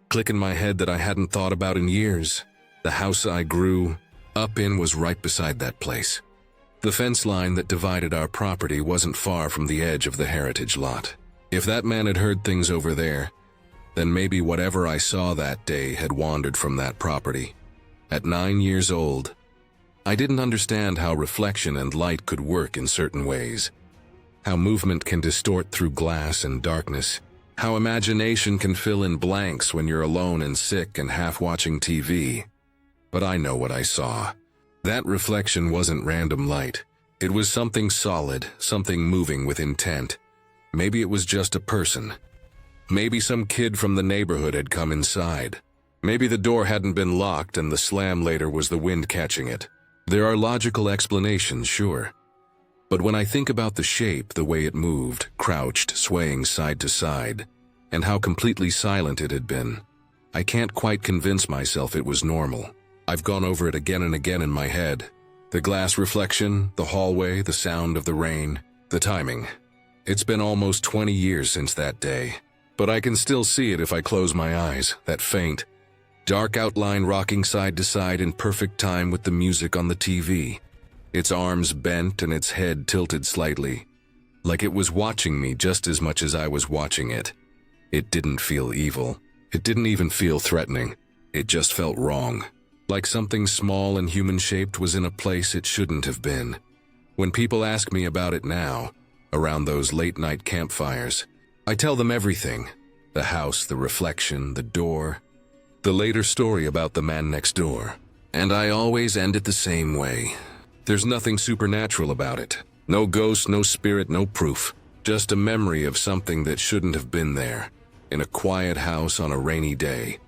click in my head that I hadn't thought about in years. The house I grew up in was right beside that place. The fence line that divided our property wasn't far from the edge of the heritage lot. If that man had heard things over there, then maybe whatever I saw that day had wandered from that property. At 9 years old, I didn't understand how reflection and light could work in certain ways, how movement can distort through glass and darkness, how imagination can fill in blanks when you're alone and sick and half watching TV. But I know what I saw. That reflection wasn't random light. It was something solid, something moving with intent. Maybe it was just a person. Maybe some kid from the neighborhood had come inside. Maybe the door hadn't been locked and the slam later was the wind catching it. There are logical explanations, sure. But when I think about the shape, the way it moved, crouched, swaying side to side, and how completely silent it had been, I can't quite convince myself it was normal. I've gone over it again and again in my head. The glass reflection, the hallway, the sound of the rain, the timing. It's been almost 20 years since that day, but I can still see it if I close my eyes, that faint, dark outline rocking side to side in perfect time with the music on the TV. Its arms bent and its head tilted slightly, like it was watching me just as much as I was watching it. It didn't feel evil. It didn't even feel threatening. It just felt wrong, like something small and human-shaped was in a place it shouldn't have been. When people ask me about it now, around those late-night campfires, I tell them everything. The house, the reflection, the door, the later story about the man next door. And I always end it the same way. There's nothing supernatural about it. No ghost, no spirit, no proof. Just a memory of something that shouldn't have been there, in a quiet house on a rainy day,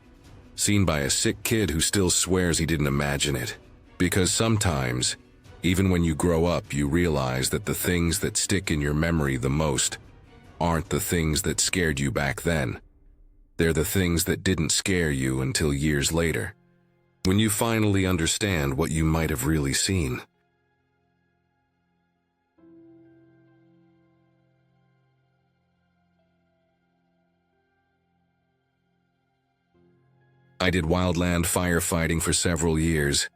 seen by a sick kid who still swears he didn't imagine it. Because sometimes, even when you grow up, you realize that the things that stick in your memory the most aren't the things that scared you back then. They're the things that didn't scare you until years later, when you finally understand what you might have really seen. I did wildland firefighting for several years,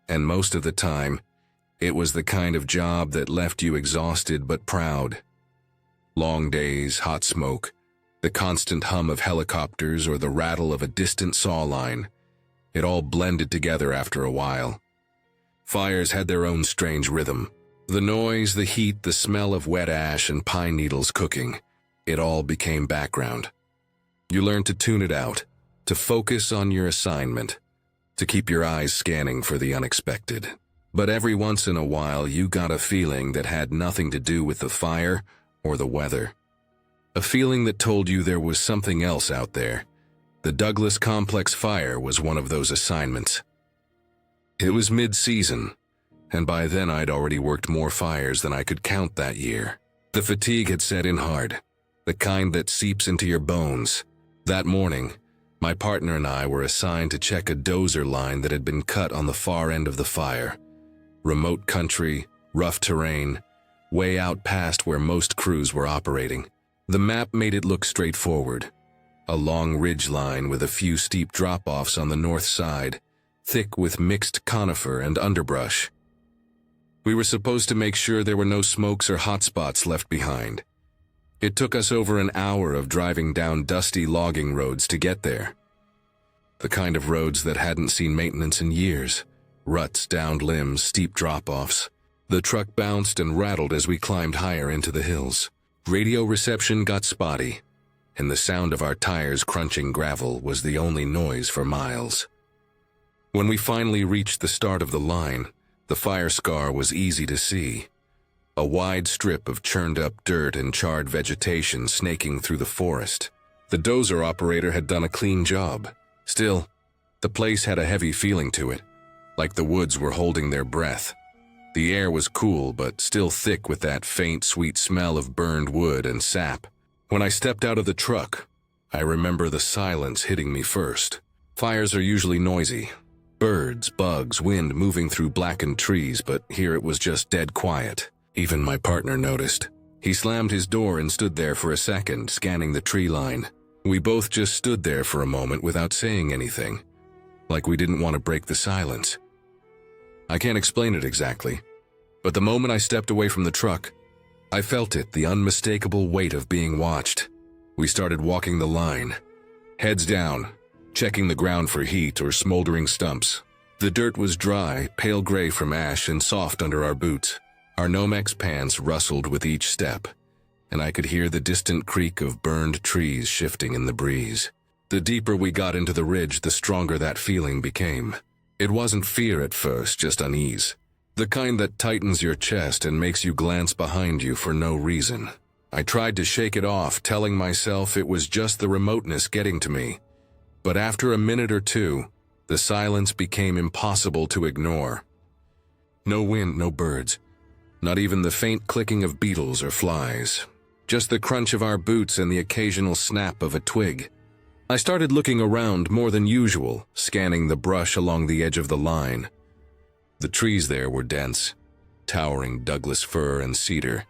and most of the time, it was the kind of job that left you exhausted but proud. Long days, hot smoke, the constant hum of helicopters or the rattle of a distant saw line, it all blended together after a while. Fires had their own strange rhythm. The noise, the heat, the smell of wet ash and pine needles cooking, it all became background. You learned to tune it out, to focus on your assignment, to keep your eyes scanning for the unexpected. But every once in a while, you got a feeling that had nothing to do with the fire or the weather. A feeling that told you there was something else out there. The Douglas Complex fire was one of those assignments. It was mid-season, and by then I'd already worked more fires than I could count that year. The fatigue had set in hard, the kind that seeps into your bones. That morning, my partner and I were assigned to check a dozer line that had been cut on the far end of the fire. Remote country, rough terrain, way out past where most crews were operating. The map made it look straightforward. A long ridge line with a few steep drop-offs on the north side, thick with mixed conifer and underbrush. We were supposed to make sure there were no smokes or hot spots left behind. It took us over an hour of driving down dusty logging roads to get there. The kind of roads that hadn't seen maintenance in years. Ruts, downed limbs, steep drop-offs. The truck bounced and rattled as we climbed higher into the hills. Radio reception got spotty, and the sound of our tires crunching gravel was the only noise for miles. When we finally reached the start of the line, the fire scar was easy to see. A wide strip of churned-up dirt and charred vegetation snaking through the forest. The dozer operator had done a clean job. Still, the place had a heavy feeling to it, like the woods were holding their breath. The air was cool, but still thick with that faint, sweet smell of burned wood and sap. When I stepped out of the truck, I remember the silence hitting me first. Fires are usually noisy. Birds, bugs, wind moving through blackened trees, but here it was just dead quiet. Even my partner noticed. He slammed his door and stood there for a second, scanning the tree line. We both just stood there for a moment without saying anything, like we didn't want to break the silence. I can't explain it exactly, but the moment I stepped away from the truck, I felt it, the unmistakable weight of being watched. We started walking the line, heads down, checking the ground for heat or smoldering stumps. The dirt was dry, pale gray from ash, and soft under our boots. Our Nomex pants rustled with each step, and I could hear the distant creak of burned trees shifting in the breeze. The deeper we got into the ridge, the stronger that feeling became. It wasn't fear at first, just unease. The kind that tightens your chest and makes you glance behind you for no reason. I tried to shake it off, telling myself it was just the remoteness getting to me. But after a minute or two, the silence became impossible to ignore. No wind, no birds. Not even the faint clicking of beetles or flies. Just the crunch of our boots and the occasional snap of a twig. I started looking around more than usual, scanning the brush along the edge of the line. The trees there were dense, towering Douglas fir and cedar,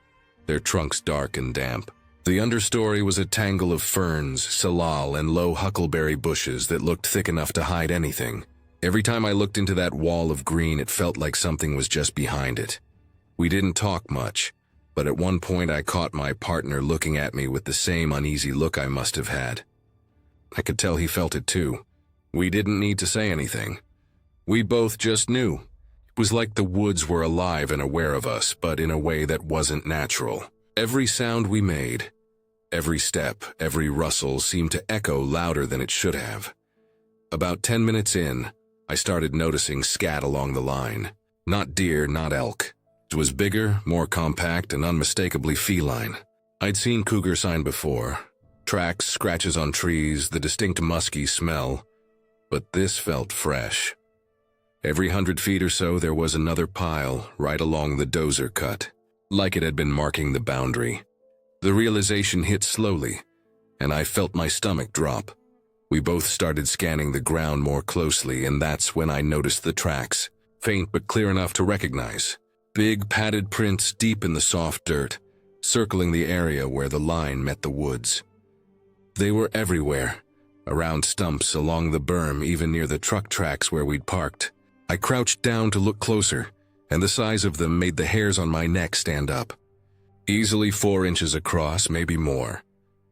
their trunks dark and damp. The understory was a tangle of ferns, salal, and low huckleberry bushes that looked thick enough to hide anything. Every time I looked into that wall of green, it felt like something was just behind it. We didn't talk much, but at one point I caught my partner looking at me with the same uneasy look I must have had. I could tell he felt it too. We didn't need to say anything. We both just knew. It was like the woods were alive and aware of us, but in a way that wasn't natural. Every sound we made, every step, every rustle seemed to echo louder than it should have. About 10 minutes in, I started noticing scat along the line. Not deer, not elk. It was bigger, more compact, and unmistakably feline. I'd seen cougar sign before. Tracks, scratches on trees, the distinct musky smell. But this felt fresh. Every 100 feet or so there was another pile right along the dozer cut, like it had been marking the boundary. The realization hit slowly, and I felt my stomach drop. We both started scanning the ground more closely, and that's when I noticed the tracks, faint but clear enough to recognize. Big padded prints deep in the soft dirt, circling the area where the line met the woods. They were everywhere, around stumps, along the berm, even near the truck tracks where we'd parked. I crouched down to look closer, and the size of them made the hairs on my neck stand up. Easily 4 inches across, maybe more.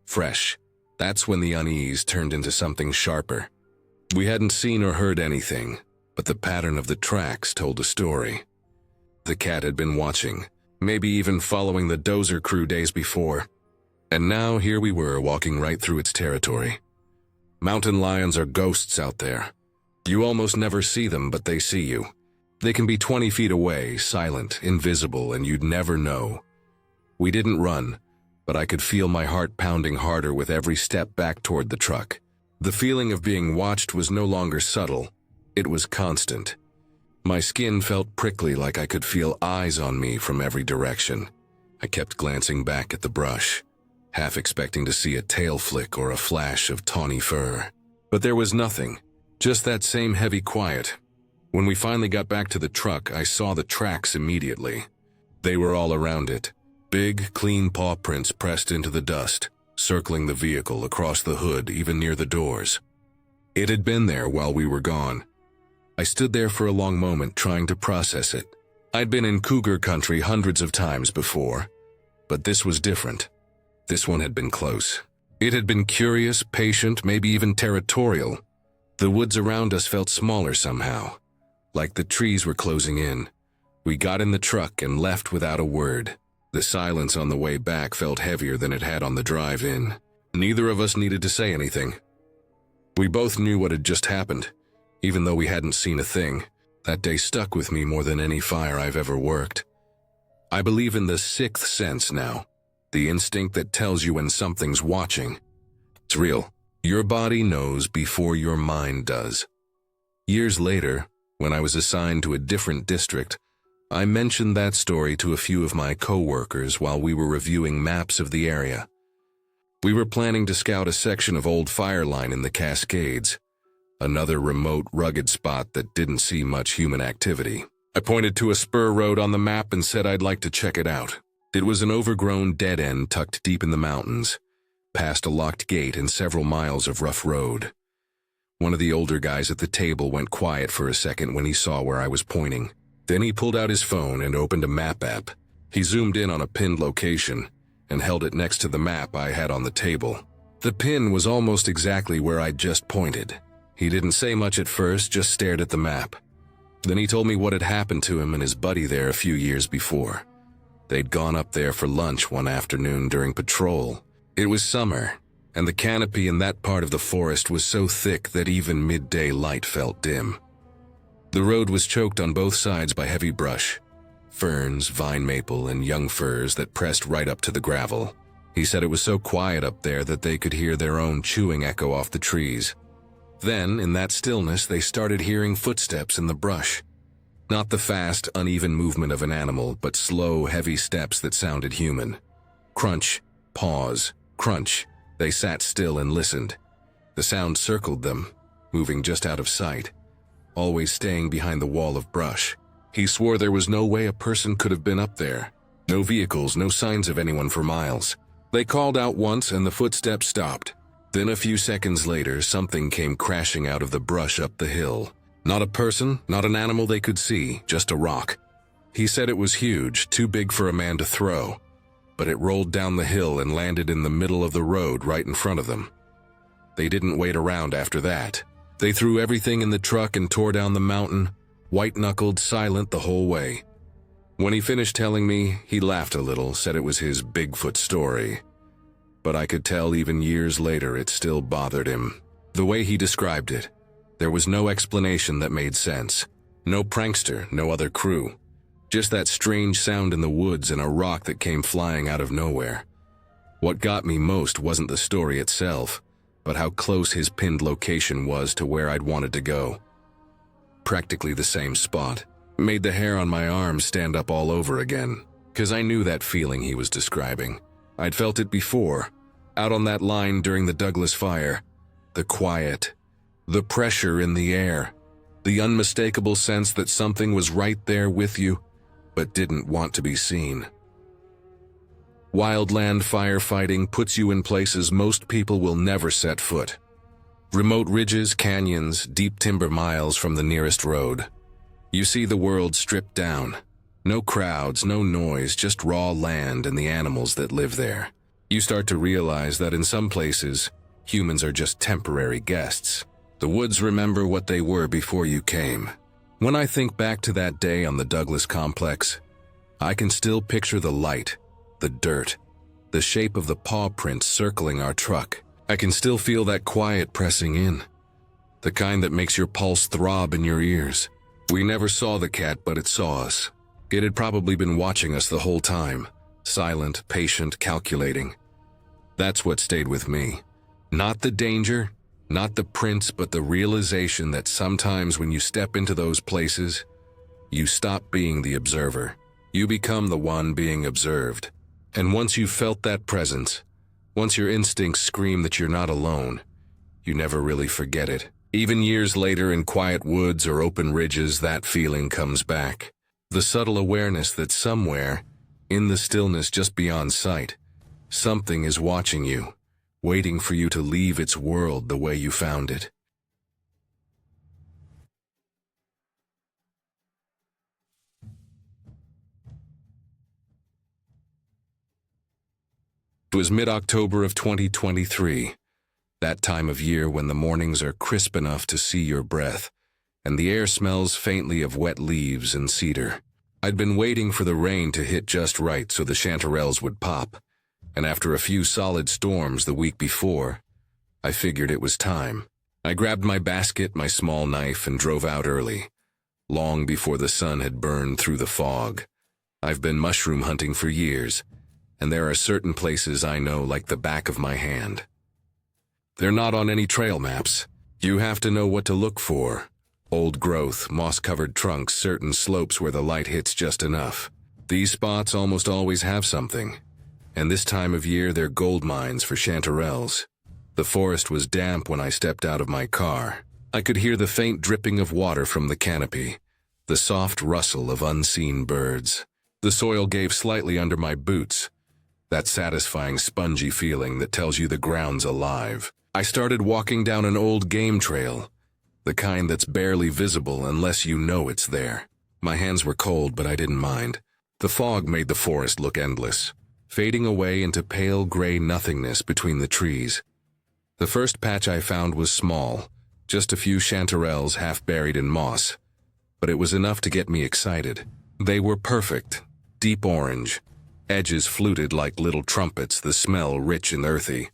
Fresh. That's when the unease turned into something sharper. We hadn't seen or heard anything, but the pattern of the tracks told a story. The cat had been watching, maybe even following the dozer crew days before. And now here we were walking right through its territory. Mountain lions are ghosts out there. You almost never see them, but they see you. They can be 20 feet away, silent, invisible, and you'd never know. We didn't run. but I could feel my heart pounding harder with every step back toward the truck. The feeling of being watched was no longer subtle, it was constant. My skin felt prickly, like I could feel eyes on me from every direction. I kept glancing back at the brush, half expecting to see a tail flick or a flash of tawny fur. But there was nothing, just that same heavy quiet. When we finally got back to the truck, I saw the tracks immediately. They were all around it, big, clean paw prints pressed into the dust, circling the vehicle across the hood, even near the doors. It had been there while we were gone. I stood there for a long moment trying to process it. I'd been in cougar country hundreds of times before, but this was different. This one had been close. It had been curious, patient, maybe even territorial. The woods around us felt smaller somehow, like the trees were closing in. We got in the truck and left without a word. The silence on the way back felt heavier than it had on the drive in. Neither of us needed to say anything. We both knew what had just happened, even though we hadn't seen a thing. That day stuck with me more than any fire I've ever worked. I believe in the sixth sense now, the instinct that tells you when something's watching. It's real. Your body knows before your mind does. Years later, when I was assigned to a different district, I mentioned that story to a few of my co-workers while we were reviewing maps of the area. We were planning to scout a section of old fire line in the Cascades, another remote, rugged spot that didn't see much human activity. I pointed to a spur road on the map and said I'd like to check it out. It was an overgrown dead end tucked deep in the mountains, past a locked gate and several miles of rough road. One of the older guys at the table went quiet for a second when he saw where I was pointing. Then he pulled out his phone and opened a map app. He zoomed in on a pinned location and held it next to the map I had on the table. The pin was almost exactly where I'd just pointed. He didn't say much at first, just stared at the map. Then he told me what had happened to him and his buddy there a few years before. They'd gone up there for lunch one afternoon during patrol. It was summer, and the canopy in that part of the forest was so thick that even midday light felt dim. The road was choked on both sides by heavy brush, ferns, vine maple, and young firs that pressed right up to the gravel. He said it was so quiet up there that they could hear their own chewing echo off the trees. Then, in that stillness, they started hearing footsteps in the brush. Not the fast, uneven movement of an animal, but slow, heavy steps that sounded human. Crunch, pause, crunch. They sat still and listened. The sound circled them, moving just out of sight, always staying behind the wall of brush. He swore there was no way a person could have been up there. No vehicles, no signs of anyone for miles. They called out once and the footsteps stopped. Then a few seconds later, something came crashing out of the brush up the hill. Not a person, not an animal they could see, just a rock. He said it was huge, too big for a man to throw, but it rolled down the hill and landed in the middle of the road right in front of them. They didn't wait around after that. They threw everything in the truck and tore down the mountain, white-knuckled, silent the whole way. When he finished telling me, he laughed a little, said it was his Bigfoot story. But I could tell even years later it still bothered him. The way he described it, there was no explanation that made sense. No prankster, no other crew. Just that strange sound in the woods and a rock that came flying out of nowhere. What got me most wasn't the story itself, but how close his pinned location was to where I'd wanted to go. Practically the same spot. Made the hair on my arms stand up all over again, 'cause I knew that feeling he was describing. I'd felt it before, out on that line during the Douglas fire. The quiet, the pressure in the air, the unmistakable sense that something was right there with you, but didn't want to be seen. Wildland firefighting puts you in places most people will never set foot. Remote ridges, canyons, deep timber miles from the nearest road. You see the world stripped down. No crowds, no noise, just raw land and the animals that live there. You start to realize that in some places, humans are just temporary guests. The woods remember what they were before you came. When I think back to that day on the Douglas complex, I can still picture the light, the dirt, the shape of the paw prints circling our truck. I can still feel that quiet pressing in, the kind that makes your pulse throb in your ears. We never saw the cat, but it saw us. It had probably been watching us the whole time, silent, patient, calculating. That's what stayed with me. Not the danger, not the prints, but the realization that sometimes when you step into those places, you stop being the observer. You become the one being observed. And once you've felt that presence, once your instincts scream that you're not alone, you never really forget it. Even years later in quiet woods or open ridges, that feeling comes back. The subtle awareness that somewhere, in the stillness just beyond sight, something is watching you, waiting for you to leave its world the way you found it. It was mid-October of 2023, that time of year when the mornings are crisp enough to see your breath, and the air smells faintly of wet leaves and cedar. I'd been waiting for the rain to hit just right so the chanterelles would pop, and after a few solid storms the week before, I figured it was time. I grabbed my basket, my small knife, and drove out early, long before the sun had burned through the fog. I've been mushroom hunting for years, and there are certain places I know like the back of my hand. They're not on any trail maps. You have to know what to look for. Old growth, moss-covered trunks, certain slopes where the light hits just enough. These spots almost always have something, and this time of year they're gold mines for chanterelles. The forest was damp when I stepped out of my car. I could hear the faint dripping of water from the canopy, the soft rustle of unseen birds. The soil gave slightly under my boots, that satisfying spongy feeling that tells you the ground's alive. I started walking down an old game trail, the kind that's barely visible unless you know it's there. My hands were cold, but I didn't mind. The fog made the forest look endless, fading away into pale gray nothingness between the trees. The first patch I found was small, just a few chanterelles half buried in moss, but it was enough to get me excited. They were perfect, deep orange, edges fluted like little trumpets, the smell rich and earthy.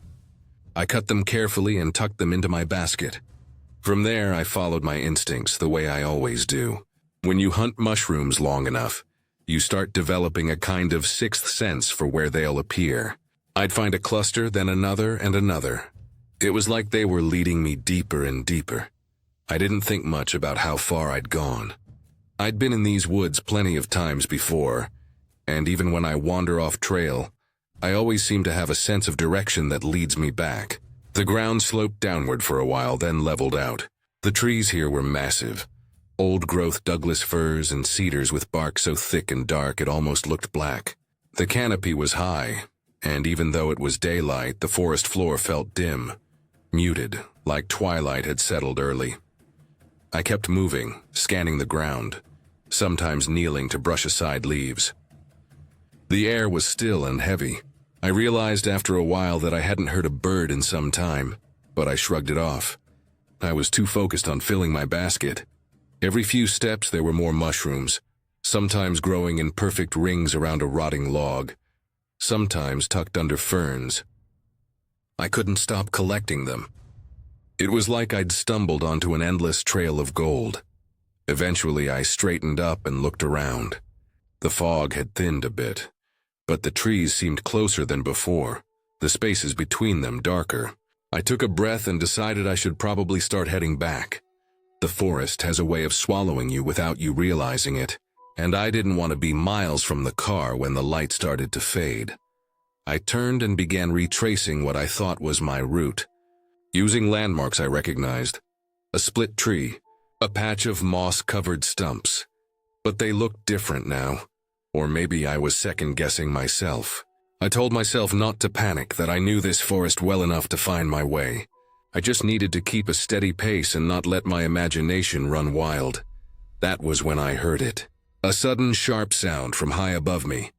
I cut them carefully and tucked them into my basket. From there, I followed my instincts the way I always do. When you hunt mushrooms long enough, you start developing a kind of sixth sense for where they'll appear. I'd find a cluster, then another and another. It was like they were leading me deeper and deeper. I didn't think much about how far I'd gone. I'd been in these woods plenty of times before, and even when I wander off trail, I always seem to have a sense of direction that leads me back. The ground sloped downward for a while, then leveled out. The trees here were massive. Old-growth Douglas firs and cedars with bark so thick and dark it almost looked black. The canopy was high, and even though it was daylight, the forest floor felt dim, muted, like twilight had settled early. I kept moving, scanning the ground, sometimes kneeling to brush aside leaves. The air was still and heavy. I realized after a while that I hadn't heard a bird in some time, but I shrugged it off. I was too focused on filling my basket. Every few steps there were more mushrooms, sometimes growing in perfect rings around a rotting log, sometimes tucked under ferns. I couldn't stop collecting them. It was like I'd stumbled onto an endless trail of gold. Eventually I straightened up and looked around. The fog had thinned a bit, but the trees seemed closer than before, the spaces between them darker. I took a breath and decided I should probably start heading back. The forest has a way of swallowing you without you realizing it, and I didn't want to be miles from the car when the light started to fade. I turned and began retracing what I thought was my route, using landmarks I recognized. A split tree, a patch of moss-covered stumps. But they looked different now. Or maybe I was second-guessing myself. I told myself not to panic, that I knew this forest well enough to find my way. I just needed to keep a steady pace and not let my imagination run wild. That was when I heard it. A sudden sharp sound from high above me.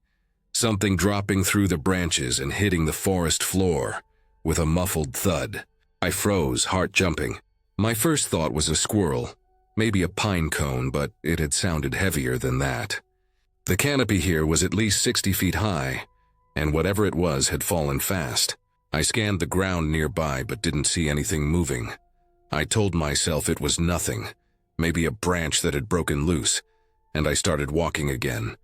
Something dropping through the branches and hitting the forest floor with a muffled thud. I froze, heart jumping. My first thought was a squirrel, maybe a pine cone, but it had sounded heavier than that. The canopy here was at least 60 feet high, and whatever it was had fallen fast. I scanned the ground nearby but didn't see anything moving. I told myself it was nothing, maybe a branch that had broken loose, and I started walking again.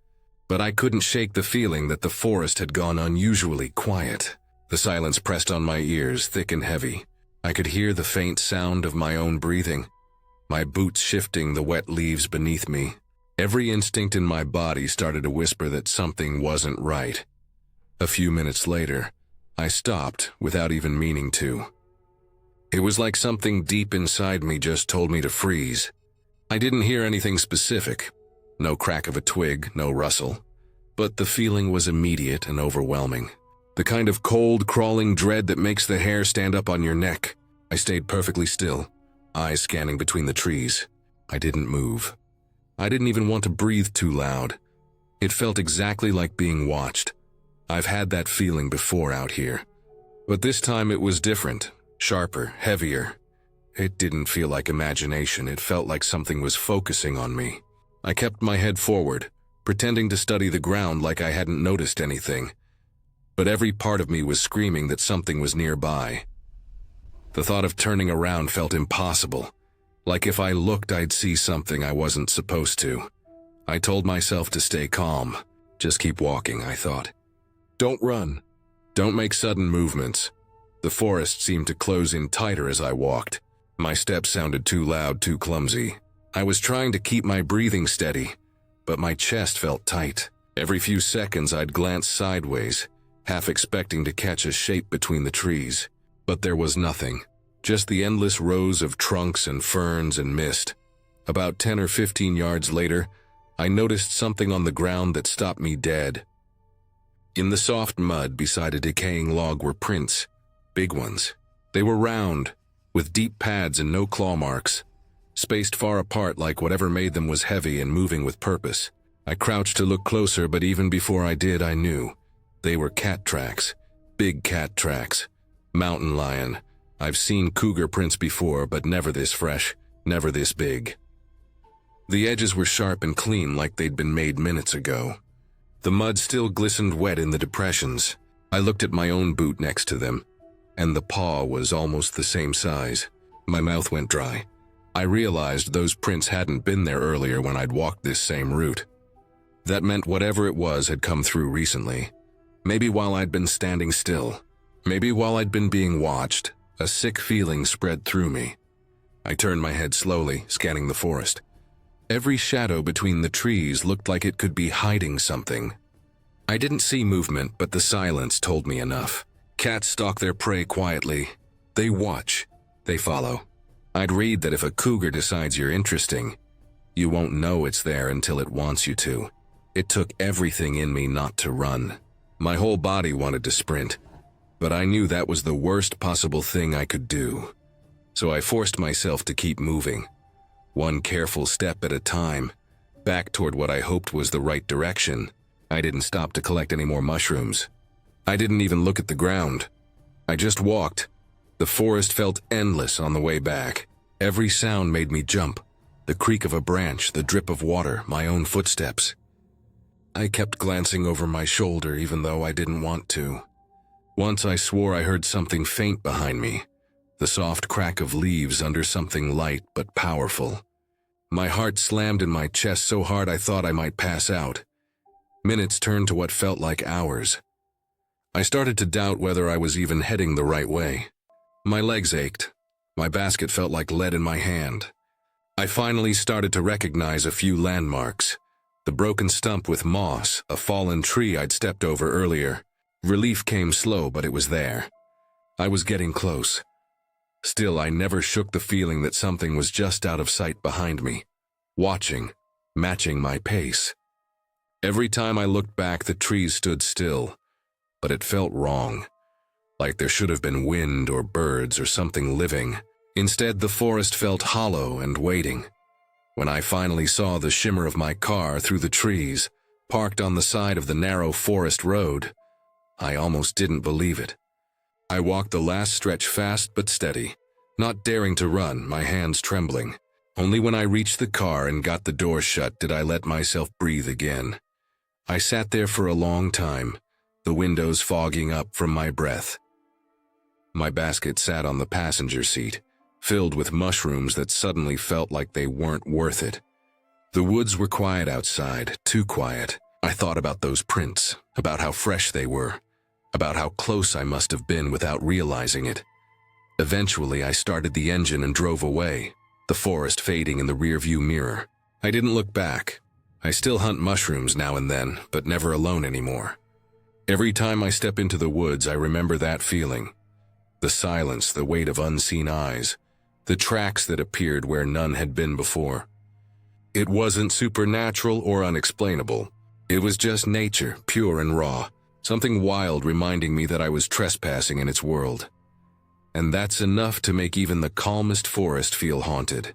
But I couldn't shake the feeling that the forest had gone unusually quiet. The silence pressed on my ears, thick and heavy. I could hear the faint sound of my own breathing, my boots shifting the wet leaves beneath me. Every instinct in my body started to whisper that something wasn't right. A few minutes later, I stopped without even meaning to. It was like something deep inside me just told me to freeze. I didn't hear anything specific. No crack of a twig, no rustle. But the feeling was immediate and overwhelming. The kind of cold, crawling dread that makes the hair stand up on your neck. I stayed perfectly still, eyes scanning between the trees. I didn't move. I didn't even want to breathe too loud. It felt exactly like being watched. I've had that feeling before out here. But this time it was different, sharper, heavier. It didn't feel like imagination, it felt like something was focusing on me. I kept my head forward, pretending to study the ground like I hadn't noticed anything. But every part of me was screaming that something was nearby. The thought of turning around felt impossible. Like if I looked, I'd see something I wasn't supposed to. I told myself to stay calm. Just keep walking, I thought. Don't run. Don't make sudden movements. The forest seemed to close in tighter as I walked. My steps sounded too loud, too clumsy. I was trying to keep my breathing steady, but my chest felt tight. Every few seconds I'd glance sideways, half expecting to catch a shape between the trees. But there was nothing, just the endless rows of trunks and ferns and mist. About 10 or 15 yards later, I noticed something on the ground that stopped me dead. In the soft mud beside a decaying log were prints, big ones. They were round, with deep pads and no claw marks, spaced far apart like whatever made them was heavy and moving with purpose. I crouched to look closer, but even before I did, I knew. They were cat tracks, big cat tracks. Mountain lion. I've seen cougar prints before, but never this fresh, never this big. The edges were sharp and clean like they'd been made minutes ago. The mud still glistened wet in the depressions. I looked at my own boot next to them, and the paw was almost the same size. My mouth went dry. I realized those prints hadn't been there earlier when I'd walked this same route. That meant whatever it was had come through recently. Maybe while I'd been standing still. Maybe while I'd been being watched. A sick feeling spread through me. I turned my head slowly, scanning the forest. Every shadow between the trees looked like it could be hiding something. I didn't see movement, but the silence told me enough. Cats stalk their prey quietly. They watch. They follow. I'd read that if a cougar decides you're interesting, you won't know it's there until it wants you to. It took everything in me not to run. My whole body wanted to sprint, but I knew that was the worst possible thing I could do. So I forced myself to keep moving, one careful step at a time, back toward what I hoped was the right direction. I didn't stop to collect any more mushrooms. I didn't even look at the ground. I just walked. The forest felt endless on the way back. Every sound made me jump. The creak of a branch, the drip of water, my own footsteps. I kept glancing over my shoulder even though I didn't want to. Once I swore I heard something faint behind me, the soft crack of leaves under something light but powerful. My heart slammed in my chest so hard I thought I might pass out. Minutes turned to what felt like hours. I started to doubt whether I was even heading the right way. My legs ached. My basket felt like lead in my hand. I finally started to recognize a few landmarks. The broken stump with moss, a fallen tree I'd stepped over earlier. Relief came slow, but it was there. I was getting close. Still, I never shook the feeling that something was just out of sight behind me, watching, matching my pace. Every time I looked back, the trees stood still, but it felt wrong, like there should have been wind or birds or something living. Instead, the forest felt hollow and waiting. When I finally saw the shimmer of my car through the trees, parked on the side of the narrow forest road, I almost didn't believe it. I walked the last stretch fast but steady, not daring to run, my hands trembling. Only when I reached the car and got the door shut did I let myself breathe again. I sat there for a long time, the windows fogging up from my breath. My basket sat on the passenger seat, filled with mushrooms that suddenly felt like they weren't worth it. The woods were quiet outside, too quiet. I thought about those prints, about how fresh they were, about how close I must have been without realizing it. Eventually, I started the engine and drove away, the forest fading in the rearview mirror. I didn't look back. I still hunt mushrooms now and then, but never alone anymore. Every time I step into the woods, I remember that feeling. The silence, the weight of unseen eyes, the tracks that appeared where none had been before. It wasn't supernatural or unexplainable. It was just nature, pure and raw, something wild reminding me that I was trespassing in its world. And that's enough to make even the calmest forest feel haunted.